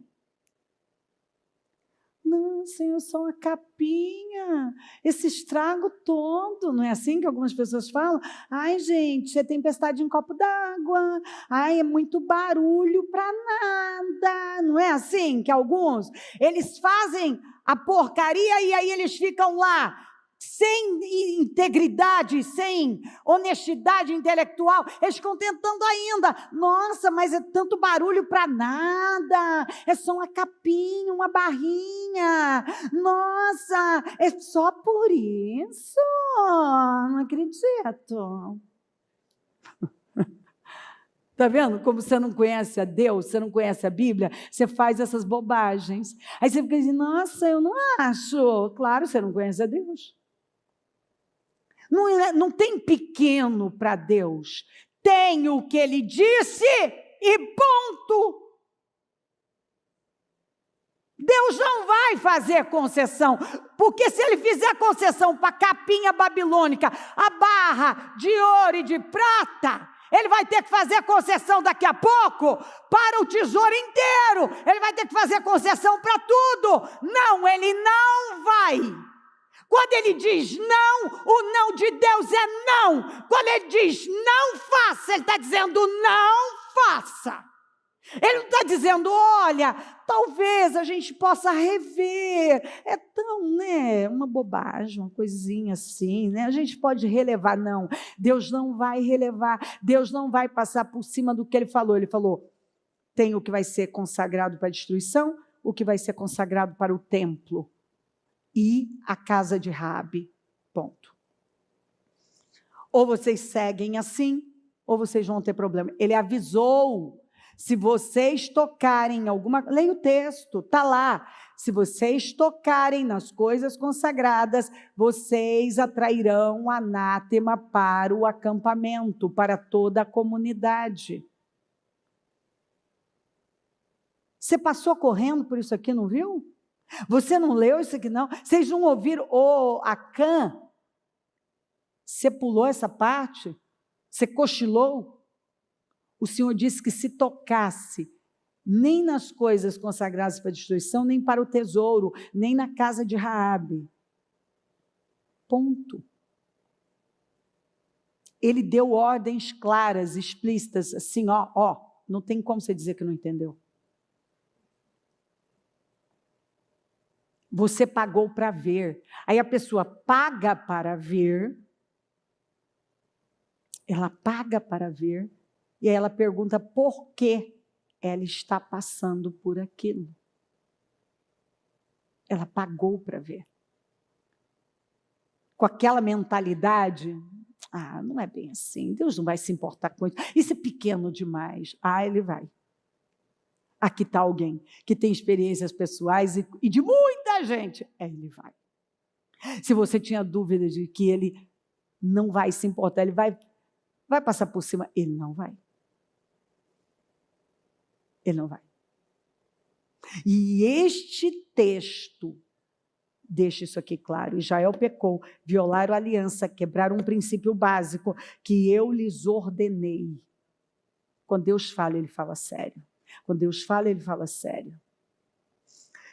Não, Senhor, só uma capinha, esse estrago todo, não é assim que algumas pessoas falam? Ai, gente, é tempestade em copo d'água, ai, é muito barulho para nada, não é assim que alguns, eles fazem a porcaria e aí eles ficam lá, sem integridade, sem honestidade intelectual, eles ficam tentando ainda, nossa, mas é tanto barulho para nada, é só uma capinha, uma barrinha, nossa, é só por isso, não acredito. Está vendo como você não conhece a Deus, você não conhece a Bíblia, você faz essas bobagens, aí você fica dizendo, nossa, eu não acho, claro, você não conhece a Deus. Não tem pequeno para Deus. Tem o que Ele disse e ponto. Deus não vai fazer concessão, porque se Ele fizer concessão para a capinha babilônica, a barra de ouro e de prata, Ele vai ter que fazer concessão daqui a pouco para o tesouro inteiro. Ele vai ter que fazer concessão para tudo. Não, Ele não vai. Quando Ele diz não, o não de Deus é não. Quando Ele diz não faça, Ele está dizendo não faça. Ele não está dizendo, olha, talvez a gente possa rever. É tão, uma bobagem, uma coisinha assim, A gente pode relevar, não. Deus não vai relevar, Deus não vai passar por cima do que Ele falou. Ele falou, tem o que vai ser consagrado para a destruição, o que vai ser consagrado para o templo. E a casa de Raabe, ponto. Ou vocês seguem assim, ou vocês vão ter problema. Ele avisou, se vocês tocarem alguma... Leia o texto, está lá. Se vocês tocarem nas coisas consagradas, vocês atrairão anátema para o acampamento, para toda a comunidade. Você passou correndo por isso aqui, não viu? Você não leu isso aqui, não? Vocês não ouviram? Acã, você pulou essa parte? Você cochilou? O Senhor disse que se tocasse, nem nas coisas consagradas para a destruição, nem para o tesouro, nem na casa de Raabe. Ponto. Ele deu ordens claras, explícitas, assim, não tem como você dizer que não entendeu. Você pagou para ver. Aí a pessoa paga para ver, ela paga para ver, e aí ela pergunta por que ela está passando por aquilo. Ela pagou para ver. Com aquela mentalidade, não é bem assim, Deus não vai se importar com isso é pequeno demais. Ele vai. Aqui está alguém que tem experiências pessoais e de muita gente. Ele vai. Se você tinha dúvida de que ele não vai se importar, ele vai passar por cima, ele não vai. Ele não vai. E este texto deixa isso aqui claro. Israel pecou, violaram a aliança, quebraram um princípio básico que eu lhes ordenei. Quando Deus fala, Ele fala sério. Quando Deus fala, Ele fala sério.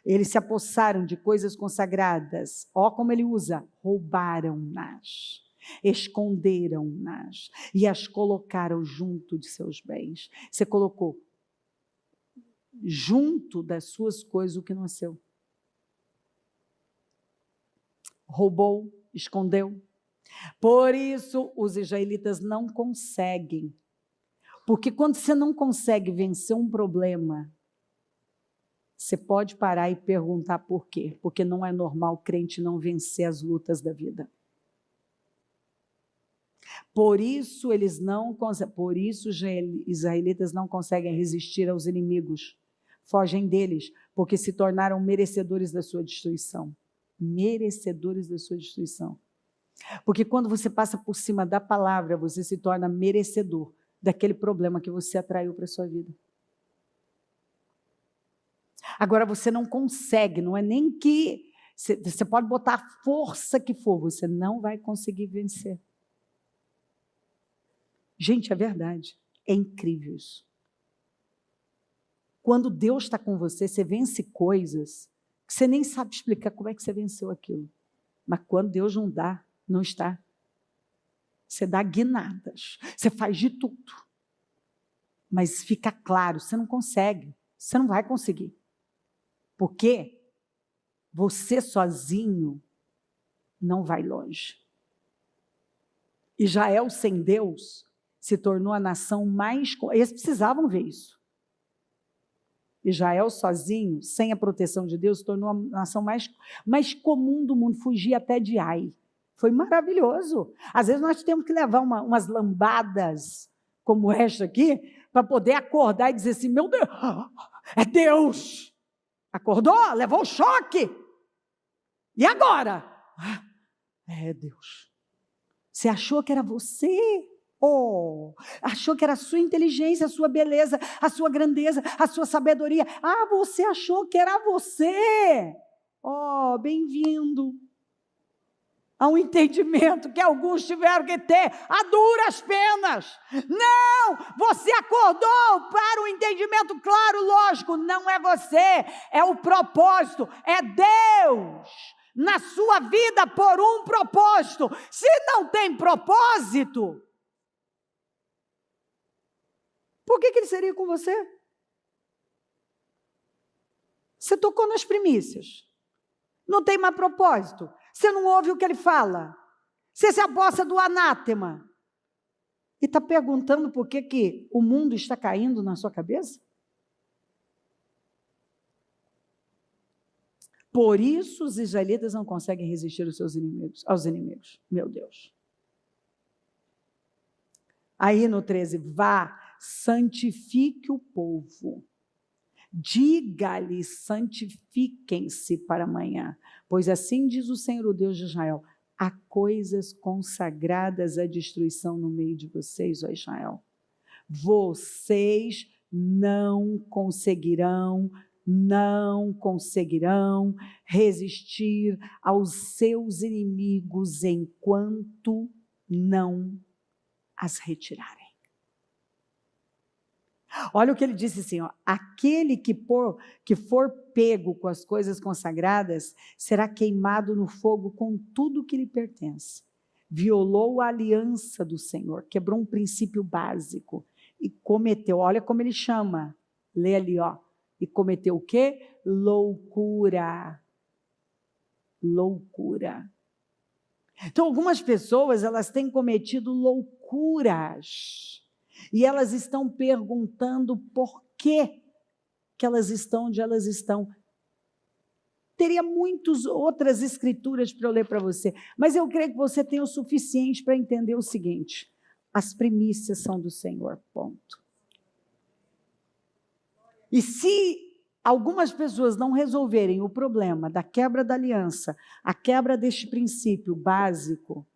Eles se apossaram de coisas consagradas. Como Ele usa. Roubaram-nas. Esconderam-nas. E as colocaram junto de seus bens. Você colocou junto das suas coisas o que não é seu. Roubou, escondeu. Por isso, os israelitas não conseguem. Porque quando você não consegue vencer um problema, você pode parar e perguntar por quê. Porque não é normal o crente não vencer as lutas da vida. Por isso eles não conseguem, por isso os israelitas não conseguem resistir aos inimigos. Fogem deles, porque se tornaram merecedores da sua destruição. Merecedores da sua destruição. Porque quando você passa por cima da palavra, você se torna merecedor daquele problema que você atraiu para a sua vida. Agora você não consegue, não é nem que... Você pode botar a força que for, você não vai conseguir vencer. Gente, é verdade. É incrível isso. Quando Deus está com você, você vence coisas que Você nem sabe explicar como é que você venceu aquilo. Mas quando Deus não dá, não está. Você dá guinadas, você faz de tudo. Mas fica claro, você não consegue, você não vai conseguir. Porque você sozinho não vai longe. Israel sem Deus se tornou a nação mais... Eles precisavam ver isso. Israel sozinho, sem a proteção de Deus, se tornou a nação mais comum do mundo, fugia até de Ai. Foi maravilhoso. Às vezes nós temos que levar umas lambadas como esta aqui, para poder acordar e dizer assim, meu Deus, é Deus. Acordou? Levou o choque. E agora? É Deus. Você achou que era você? Oh, achou que era a sua inteligência, a sua beleza, a sua grandeza, a sua sabedoria. Ah, você achou que era você. Oh, bem-vindo a um entendimento que alguns tiveram que ter a duras penas. Não, você acordou para um entendimento claro, lógico, não é você, é o propósito, é Deus na sua vida por um propósito. Se não tem propósito, por que ele seria com você? Você tocou nas primícias, não tem mais propósito. Você não ouve o que ele fala. Você se aposta do anátema. E está perguntando por que o mundo está caindo na sua cabeça? Por isso os israelitas não conseguem resistir aos inimigos. Meu Deus. Aí no 13, vá, santifique o povo. Diga-lhe, santifiquem-se para amanhã, pois assim diz o Senhor, o Deus de Israel, há coisas consagradas à destruição no meio de vocês, ó Israel. Vocês não conseguirão resistir aos seus inimigos enquanto não as retirarem. Olha o que ele disse assim, ó, aquele que for pego com as coisas consagradas, será queimado no fogo com tudo que lhe pertence. Violou a aliança do Senhor, quebrou um princípio básico e cometeu, olha como ele chama, lê ali, ó, e cometeu o quê? Loucura. Loucura. Então, algumas pessoas, elas têm cometido loucuras. E elas estão perguntando por que elas estão onde elas estão. Teria muitas outras escrituras para eu ler para você, mas eu creio que você tem o suficiente para entender o seguinte: as primícias são do Senhor, ponto. E se algumas pessoas não resolverem o problema da quebra da aliança, a quebra deste princípio básico,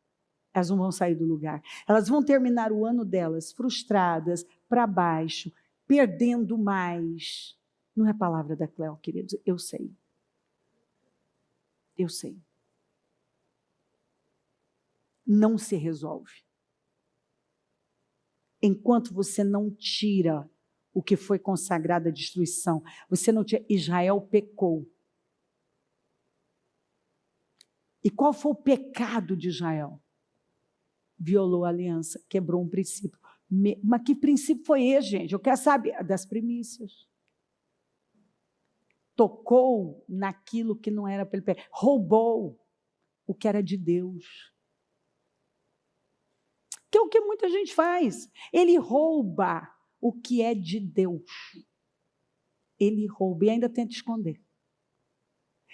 elas não vão sair do lugar. Elas vão terminar o ano delas frustradas, para baixo, perdendo mais. Não é a palavra da Cléo, queridos, eu sei. Eu sei. Não se resolve. Enquanto você não tira o que foi consagrado à destruição, você não tira. Israel pecou. E qual foi o pecado de Israel? Violou a aliança, quebrou um princípio. Mas que princípio foi esse, gente? Eu quero saber. Das primícias. Tocou naquilo que não era para ele pegar. Roubou o que era de Deus. Que é o que muita gente faz. Ele rouba o que é de Deus. Ele rouba e ainda tenta esconder.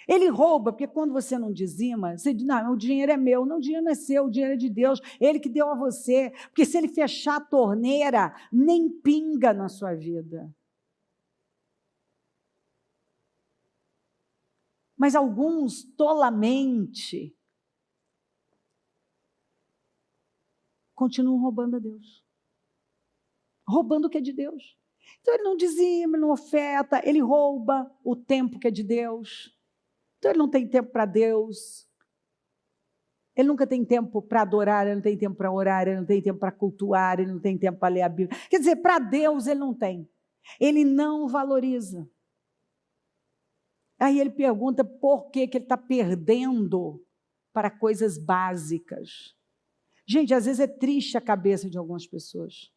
Ele rouba, porque quando você não dizima, você diz, não, o dinheiro é meu. Não, o dinheiro não é seu, o dinheiro é de Deus. Ele que deu a você. Porque se ele fechar a torneira, nem pinga na sua vida. Mas alguns, tolamente, continuam roubando a Deus. Roubando o que é de Deus. Então ele não dizima, ele não oferta, ele rouba o tempo que é de Deus. Então ele não tem tempo para Deus. Ele nunca tem tempo para adorar, ele não tem tempo para orar, ele não tem tempo para cultuar, ele não tem tempo para ler a Bíblia. Quer dizer, para Deus ele não tem. Ele não valoriza. Aí ele pergunta por que ele está perdendo para coisas básicas. Gente, às vezes é triste a cabeça de algumas pessoas.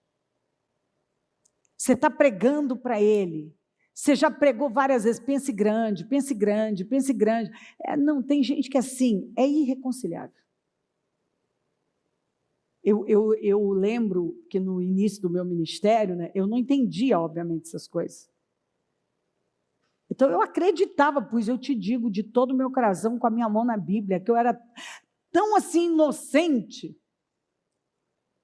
Você está pregando para ele. Você já pregou várias vezes, pense grande, pense grande, pense grande. Não, tem gente que assim, é irreconciliável. Eu lembro que no início do meu ministério, né, eu não entendia, obviamente, essas coisas. Então, eu acreditava, pois eu te digo de todo o meu coração, com a minha mão na Bíblia, que eu era tão assim inocente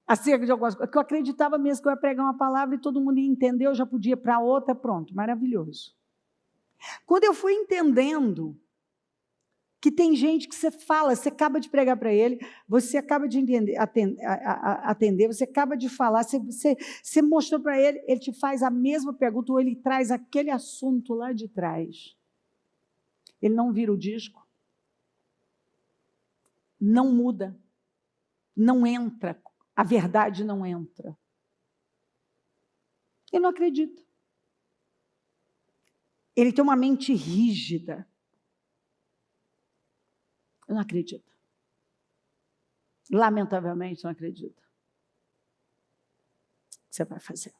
acerca de algumas coisas, que eu acreditava mesmo que eu ia pregar uma palavra e todo mundo ia entender, eu já podia ir para outra, pronto, maravilhoso. Quando eu fui entendendo que tem gente que você fala, você acaba de pregar para ele, você acaba de atender, você acaba de falar, você mostrou para ele, ele te faz a mesma pergunta, ou ele traz aquele assunto lá de trás. Ele não vira o disco, não muda, não entra, a verdade não entra. Ele não acredita. Ele tem uma mente rígida. Eu não acredito. Lamentavelmente, não acredito. O que você vai fazer?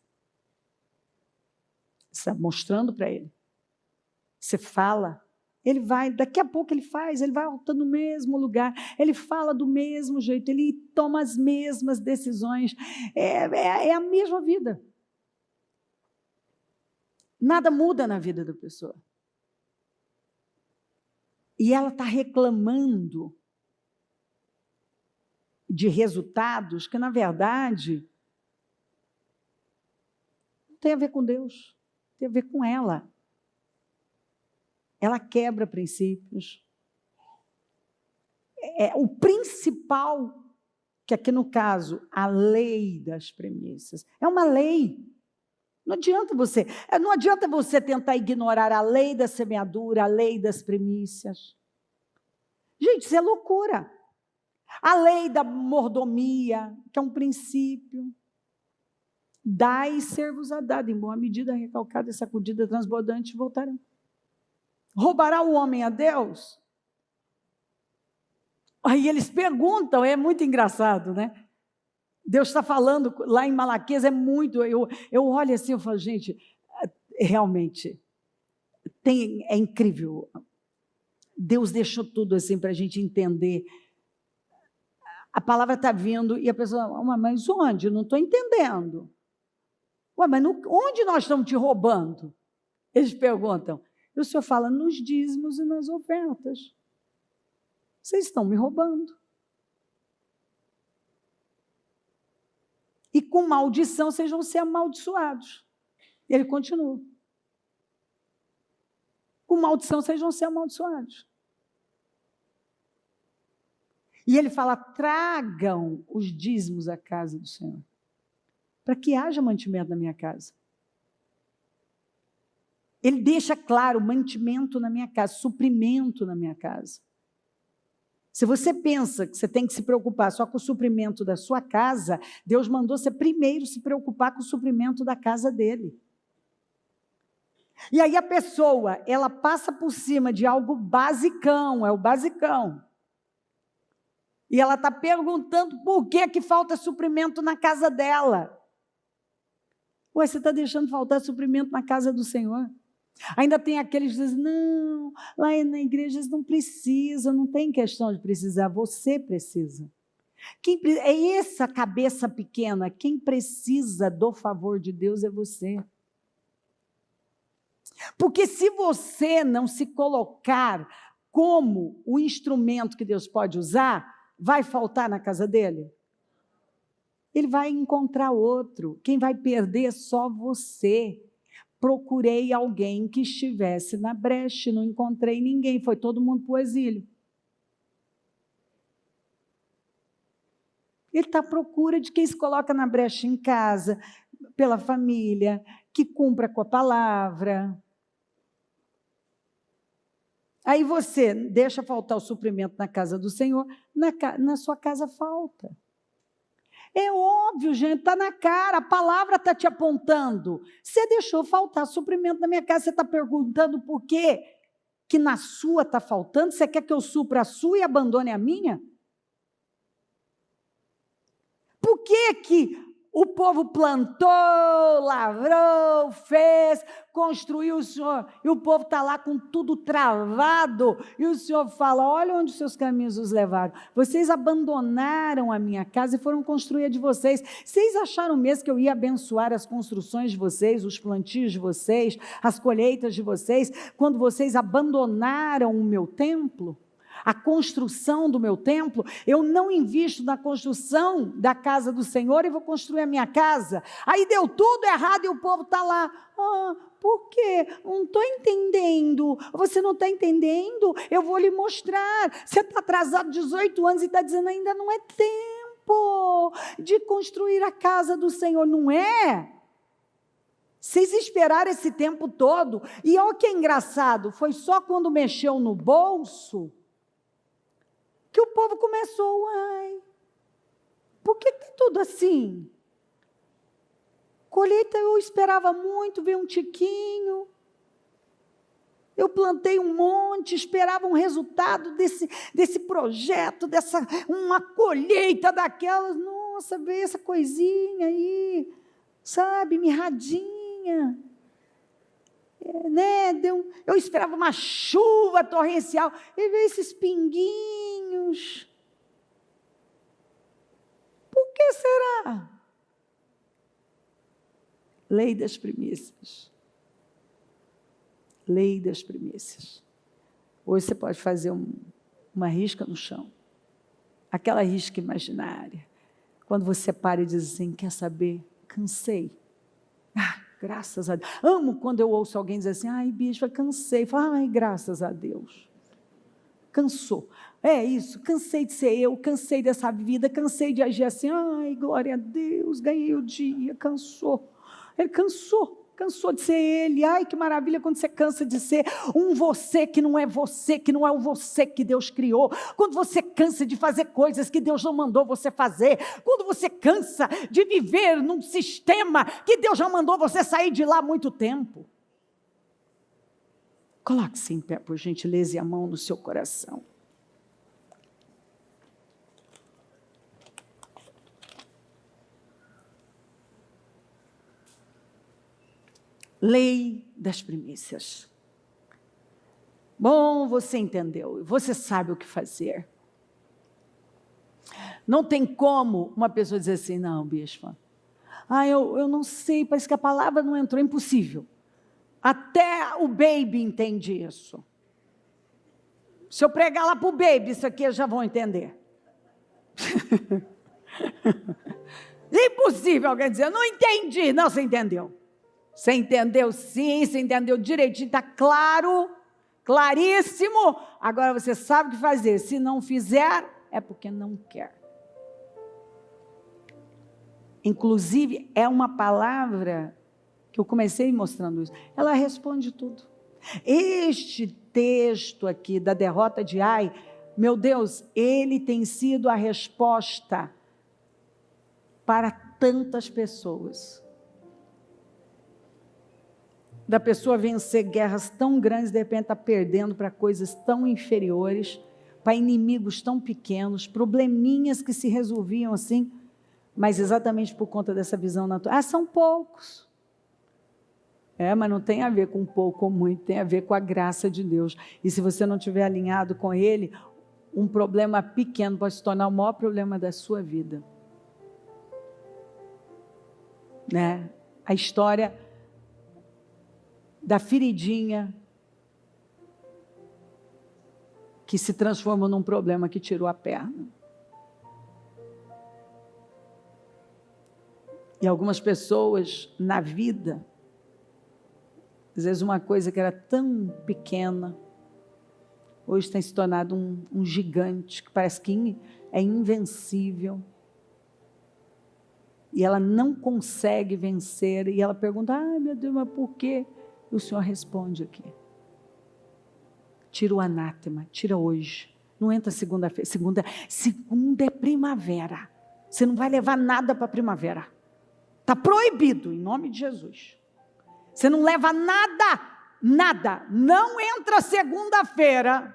Você está mostrando para ele. Você fala, ele vai, daqui a pouco ele faz, ele vai voltando no mesmo lugar, ele fala do mesmo jeito, ele toma as mesmas decisões, é a mesma vida. Nada muda na vida da pessoa. E ela está reclamando de resultados que, na verdade, não tem a ver com Deus, tem a ver com ela. Ela quebra princípios. O principal, que aqui no caso, a lei das premissas, é uma lei. Não adianta você tentar ignorar a lei da semeadura, a lei das primícias. Gente, isso é loucura. A lei da mordomia, que é um princípio. Dai e ser-vos-á dado, em boa medida, recalcada e sacudida, transbordante, voltarão. Roubará o homem a Deus? Aí eles perguntam, é muito engraçado, né? Deus está falando lá em Malaquias, é muito, eu olho assim, eu falo, gente, realmente, é incrível. Deus deixou tudo assim para a gente entender. A palavra está vindo e a pessoa, mas onde? Eu não estou entendendo. Mas onde nós estamos te roubando? Eles perguntam. E o Senhor fala, nos dízimos e nas ofertas. Vocês estão me roubando. E com maldição vocês vão ser amaldiçoados. Ele continua. Com maldição vocês vão ser amaldiçoados. E ele fala, tragam os dízimos à casa do Senhor, para que haja mantimento na minha casa. Ele deixa claro, mantimento na minha casa, suprimento na minha casa. Se você pensa que você tem que se preocupar só com o suprimento da sua casa, Deus mandou você primeiro se preocupar com o suprimento da casa dele. E aí a pessoa, ela passa por cima de algo basicão, é o basicão. E ela está perguntando por que falta suprimento na casa dela. Ué, você está deixando faltar suprimento na casa do Senhor? Ainda tem aqueles que dizem, não, lá na igreja eles não precisam, não tem questão de precisar, você precisa. É essa cabeça pequena, quem precisa do favor de Deus é você. Porque se você não se colocar como o instrumento que Deus pode usar, vai faltar na casa dele? Ele vai encontrar outro. Quem vai perder é só você. Procurei alguém que estivesse na brecha, não encontrei ninguém, foi todo mundo para o exílio. Ele está à procura de quem se coloca na brecha em casa, pela família, que cumpra com a palavra. Aí você deixa faltar o suprimento na casa do Senhor, na sua casa falta. É óbvio, gente, está na cara, a palavra está te apontando. Você deixou faltar suprimento na minha casa, você está perguntando por quê? que na sua está faltando? Você quer que eu supra a sua e abandone a minha? Por que o povo plantou, lavrou, fez, construiu o Senhor, e o povo está lá com tudo travado, e o Senhor fala, olha onde os seus caminhos os levaram, vocês abandonaram a minha casa e foram construir a de vocês, vocês acharam mesmo que eu ia abençoar as construções de vocês, os plantios de vocês, as colheitas de vocês, quando vocês abandonaram o meu templo? A construção do meu templo, eu não invisto na construção da casa do Senhor e vou construir a minha casa. Aí deu tudo errado e o povo está lá. Por quê? Não estou entendendo. Você não está entendendo? Eu vou lhe mostrar. Você está atrasado 18 anos e está dizendo ainda não é tempo de construir a casa do Senhor. Não é? Vocês esperaram esse tempo todo. E olha que engraçado, foi só quando mexeu no bolso que o povo começou, por que está tudo assim? Colheita eu esperava muito, veio um tiquinho, eu plantei um monte, esperava um resultado desse projeto, uma colheita daquelas, nossa, veio essa coisinha aí, sabe, mirradinha. Eu esperava uma chuva torrencial, e veio esses pinguinhos. Por que será? Lei das primícias. Lei das primícias. Hoje você pode fazer uma risca no chão, aquela risca imaginária. Quando você para e diz assim, quer saber? Cansei. Graças a Deus. Amo quando eu ouço alguém dizer assim, bispa, cansei. Fala, graças a Deus. Cansou. É isso, cansei de ser eu, cansei dessa vida, cansei de agir assim, glória a Deus, ganhei o dia, cansou. Ele cansou de ser ele. Que maravilha quando você cansa de ser um você que não é o você que Deus criou. Quando você cansa de fazer coisas que Deus não mandou você fazer. Quando você cansa de viver num sistema que Deus já mandou você sair de lá há muito tempo. Coloque-se em pé, por gentileza, e a mão no seu coração. Lei das primícias. Bom, você entendeu, você sabe o que fazer. Não tem como uma pessoa dizer assim, não, bispa, eu não sei, parece que a palavra não entrou, é impossível. Até o baby entende isso. Se eu pregar lá para o baby, isso aqui eles já vão entender. Impossível alguém dizer, eu não entendi. Não, você entendeu. Você entendeu sim, você entendeu direitinho, está claro, claríssimo. Agora você sabe o que fazer. Se não fizer, é porque não quer. Inclusive, é uma palavra que eu comecei mostrando isso. Ela responde tudo. Este texto aqui da derrota de Ai, meu Deus, ele tem sido a resposta para tantas pessoas. Da pessoa vencer guerras tão grandes, de repente está perdendo para coisas tão inferiores, para inimigos tão pequenos, probleminhas que se resolviam assim, mas exatamente por conta dessa visão natural. São poucos. Mas não tem a ver com pouco ou muito, tem a ver com a graça de Deus. E se você não estiver alinhado com Ele, um problema pequeno pode se tornar o maior problema da sua vida. A história da feridinha que se transformou num problema que tirou a perna. E algumas pessoas na vida, às vezes uma coisa que era tão pequena, hoje tem se tornado um gigante, que parece que é invencível. E ela não consegue vencer, e ela pergunta, meu Deus, mas por quê? E o Senhor responde aqui. Tira o anátema, tira hoje. Não entra segunda-feira. Segunda é primavera. Você não vai levar nada para a primavera. Está proibido, em nome de Jesus. Você não leva nada nada, não entra segunda-feira.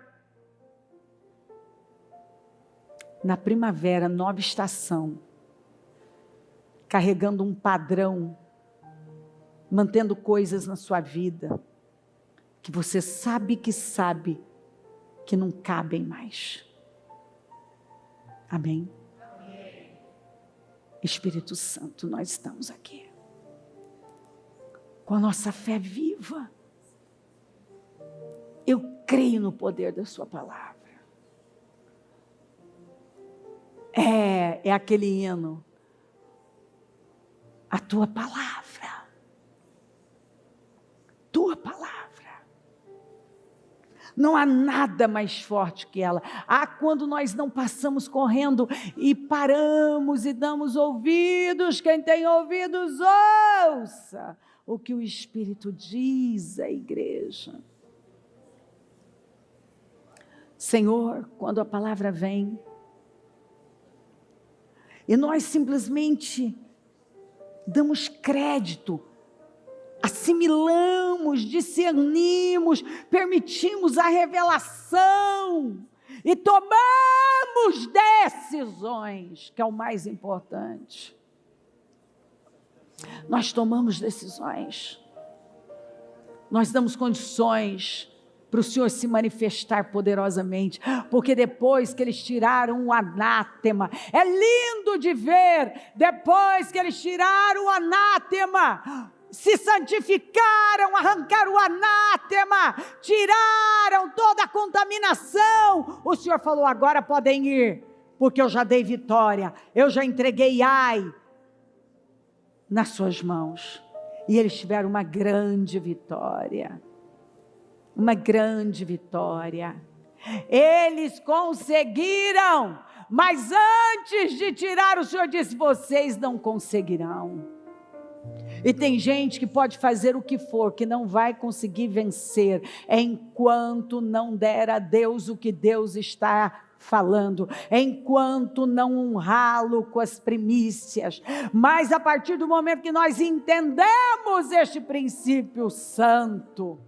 Na primavera, nova estação, carregando um padrão, mantendo coisas na sua vida, que você sabe que não cabem mais. Amém? Espírito Santo, nós estamos aqui, com a nossa fé viva. Eu creio no poder da sua palavra. É aquele hino. A tua palavra. Tua palavra. Não há nada mais forte que ela. Quando nós não passamos correndo e paramos e damos ouvidos, quem tem ouvidos ouça o que o Espírito diz à igreja. Senhor, quando a palavra vem, e nós simplesmente damos crédito, assimilamos, discernimos, permitimos a revelação e tomamos decisões, que é o mais importante. Nós tomamos decisões, nós damos condições para o Senhor se manifestar poderosamente, porque depois que eles tiraram o anátema, é lindo de ver, depois que eles tiraram o anátema, se santificaram, arrancaram o anátema, tiraram toda a contaminação, o Senhor falou, agora podem ir, porque eu já dei vitória, eu já entreguei Ai nas suas mãos, e eles tiveram uma grande vitória. Uma grande vitória. Eles conseguiram, mas antes de tirar, o Senhor disse, vocês não conseguirão. E tem gente que pode fazer o que for, que não vai conseguir vencer, enquanto não der a Deus o que Deus está falando, enquanto não honrá-lo com as primícias. Mas a partir do momento que nós entendemos este princípio santo,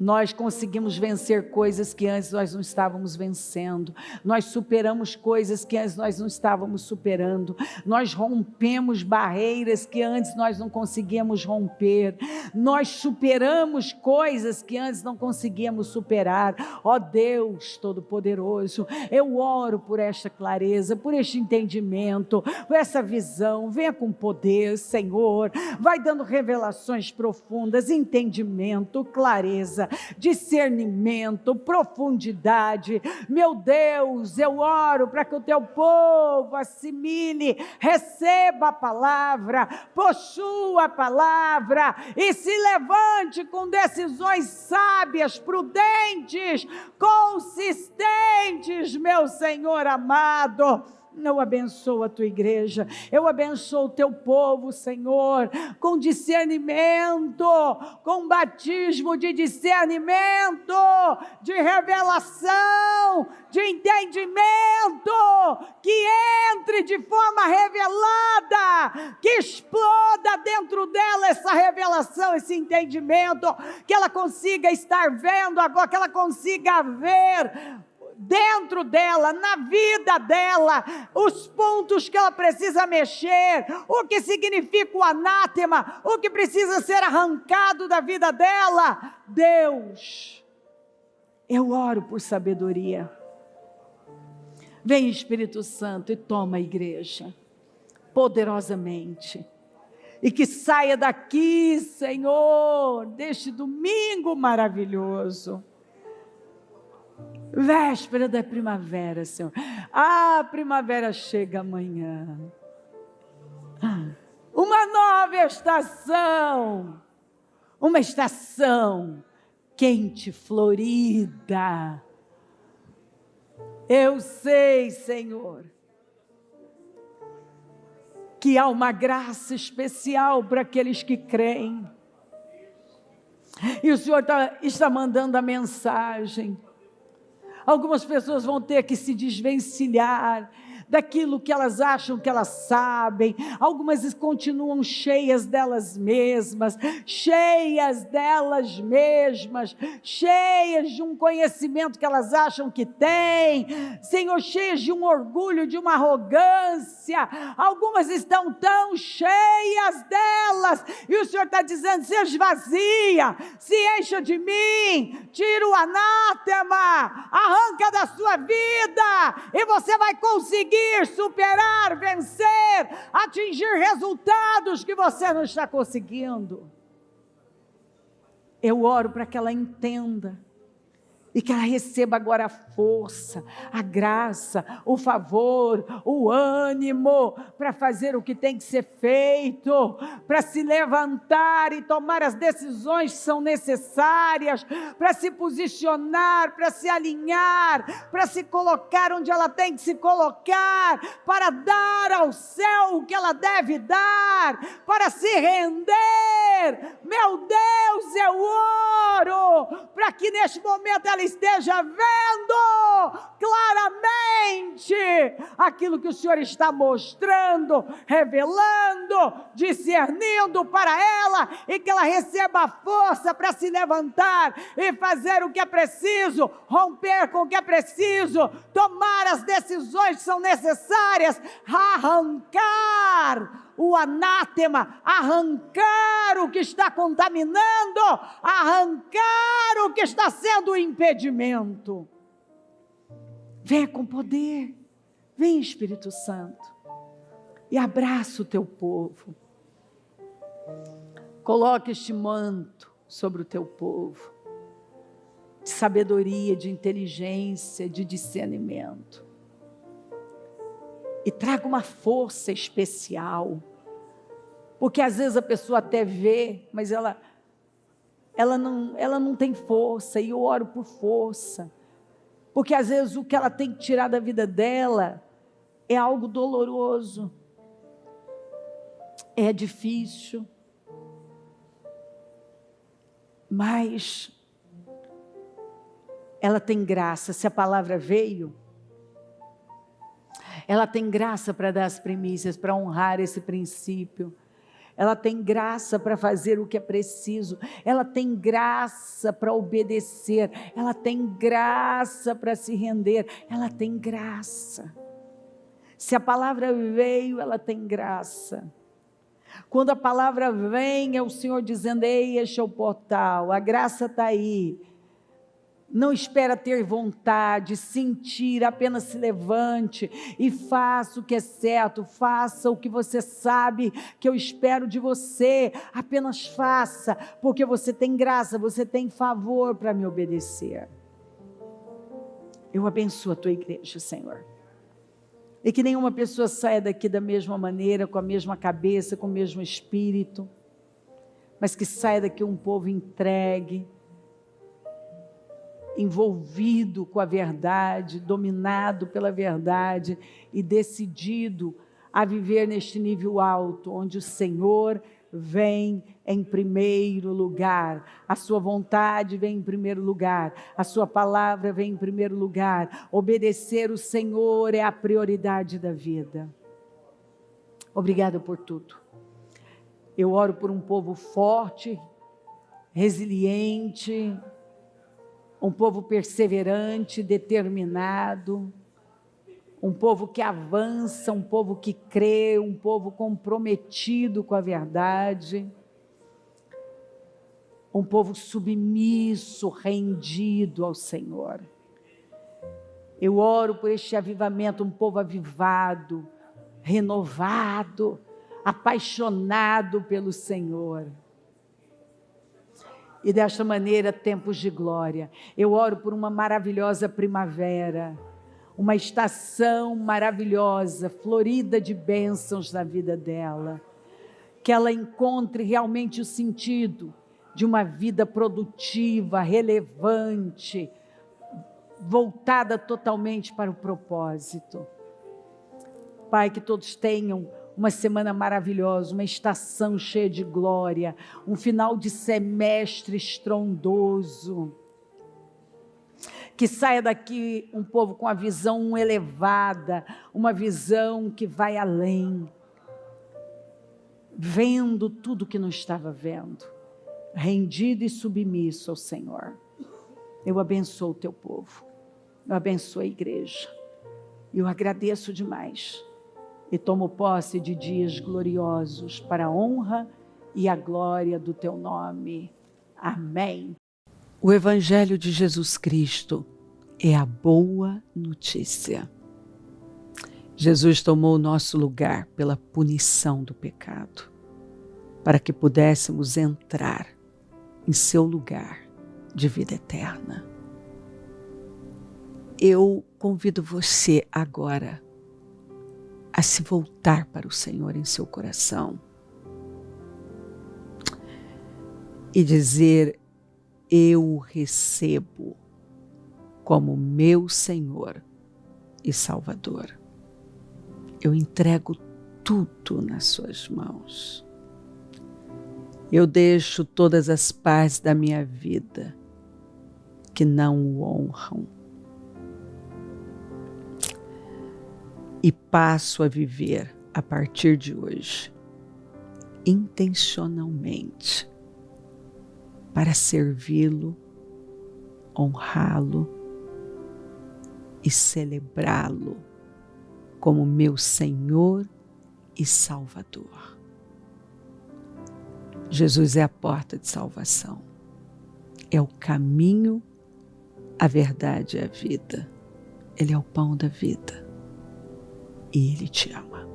nós conseguimos vencer coisas que antes nós não estávamos vencendo, nós superamos coisas que antes nós não estávamos superando, nós rompemos barreiras que antes nós não conseguíamos romper, nós superamos coisas que antes não conseguíamos superar. Ó Deus Todo-Poderoso, eu oro por esta clareza, por este entendimento, por essa visão, venha com poder, Senhor, vai dando revelações profundas, entendimento, clareza, discernimento, profundidade. Meu Deus, eu oro para que o teu povo assimile, receba a palavra, possua a palavra e se levante com decisões sábias, prudentes, consistentes, meu Senhor amado. Eu abençoo a tua igreja, eu abençoo o teu povo, Senhor, com discernimento, com batismo de discernimento, de revelação, de entendimento, que entre de forma revelada, que exploda dentro dela essa revelação, esse entendimento, que ela consiga estar vendo agora, que ela consiga ver dentro dela, na vida dela, os pontos que ela precisa mexer, o que significa o anátema, o que precisa ser arrancado da vida dela. Deus, eu oro por sabedoria. Vem Espírito Santo e toma a igreja, poderosamente, e que saia daqui, Senhor, deste domingo maravilhoso, véspera da primavera, Senhor. A primavera chega amanhã. Uma nova estação. Uma estação quente, florida. Eu sei, Senhor, que há uma graça especial para aqueles que creem. E o Senhor está mandando a mensagem. Algumas pessoas vão ter que se desvencilhar daquilo que elas acham que elas sabem. Algumas continuam cheias delas mesmas, cheias de um conhecimento que elas acham que têm, Senhor, cheias de um orgulho, de uma arrogância. Algumas estão tão cheias delas, e o Senhor está dizendo: se esvazia, se encha de mim, tira o anátema, arranca da sua vida, e você vai conseguir superar, vencer, atingir resultados que você não está conseguindo. Eu oro para que ela entenda, e que ela receba agora a força, a graça, o favor, o ânimo, para fazer o que tem que ser feito, para se levantar e tomar as decisões que são necessárias, para se posicionar, para se alinhar, para se colocar onde ela tem que se colocar, para dar ao céu o que ela deve dar, para se render. Meu Deus, eu oro para que neste momento ela esteja vendo claramente aquilo que o Senhor está mostrando, revelando, discernindo para ela, e que ela receba a força para se levantar e fazer o que é preciso, romper com o que é preciso, tomar as decisões que são necessárias, arrancar o anátema, arrancar o que está contaminando, arrancar o que está sendo um impedimento. Venha com poder, vem Espírito Santo, e abraça o teu povo. Coloque este manto sobre o teu povo, de sabedoria, de inteligência, de discernimento. E traga uma força especial, porque às vezes a pessoa até vê, mas ela não tem força, e eu oro por força, porque às vezes o que ela tem que tirar da vida dela é algo doloroso, é difícil, mas ela tem graça. Se a palavra veio, ela tem graça para dar as primícias, para honrar esse princípio. Ela tem graça para fazer o que é preciso. Ela tem graça para obedecer. Ela tem graça para se render. Ela tem graça. Se a palavra veio, ela tem graça. Quando a palavra vem, é o Senhor dizendo: ei, este é o portal, a graça está aí. Não espera ter vontade, sentir, apenas se levante e faça o que é certo, faça o que você sabe que eu espero de você, apenas faça, porque você tem graça, você tem favor para me obedecer. Eu abençoo a tua igreja, Senhor, e que nenhuma pessoa saia daqui da mesma maneira, com a mesma cabeça, com o mesmo espírito, mas que saia daqui um povo entregue, envolvido com a verdade, dominado pela verdade e decidido a viver neste nível alto, onde o Senhor vem em primeiro lugar, a sua vontade vem em primeiro lugar, a sua palavra vem em primeiro lugar. Obedecer o Senhor é a prioridade da vida. Obrigada por tudo. Eu oro por um povo forte, resiliente, um povo perseverante, determinado, um povo que avança, um povo que crê, um povo comprometido com a verdade, um povo submisso, rendido ao Senhor. Eu oro por este avivamento, um povo avivado, renovado, apaixonado pelo Senhor. E desta maneira, tempos de glória. Eu oro por uma maravilhosa primavera, uma estação maravilhosa, florida de bênçãos na vida dela. Que ela encontre realmente o sentido de uma vida produtiva, relevante, voltada totalmente para o propósito. Pai, que todos tenham uma semana maravilhosa, uma estação cheia de glória, um final de semestre estrondoso. Que saia daqui um povo com a visão elevada, uma visão que vai além, vendo tudo que não estava vendo, rendido e submisso ao Senhor. Eu abençoo o teu povo, eu abençoo a igreja, eu agradeço demais e tomo posse de dias gloriosos para a honra e a glória do teu nome. Amém. O Evangelho de Jesus Cristo é a boa notícia. Jesus tomou o nosso lugar pela punição do pecado, para que pudéssemos entrar em seu lugar de vida eterna. Eu convido você agora a se voltar para o Senhor em seu coração e dizer: eu o recebo como meu Senhor e Salvador. Eu entrego tudo nas suas mãos. Eu deixo todas as partes da minha vida que não o honram e passo a viver a partir de hoje intencionalmente para servi-lo, honrá-lo e celebrá-lo como meu Senhor e Salvador. Jesus é a porta de salvação, é o caminho, a verdade e a vida. Ele é o pão da vida e Ele te ama.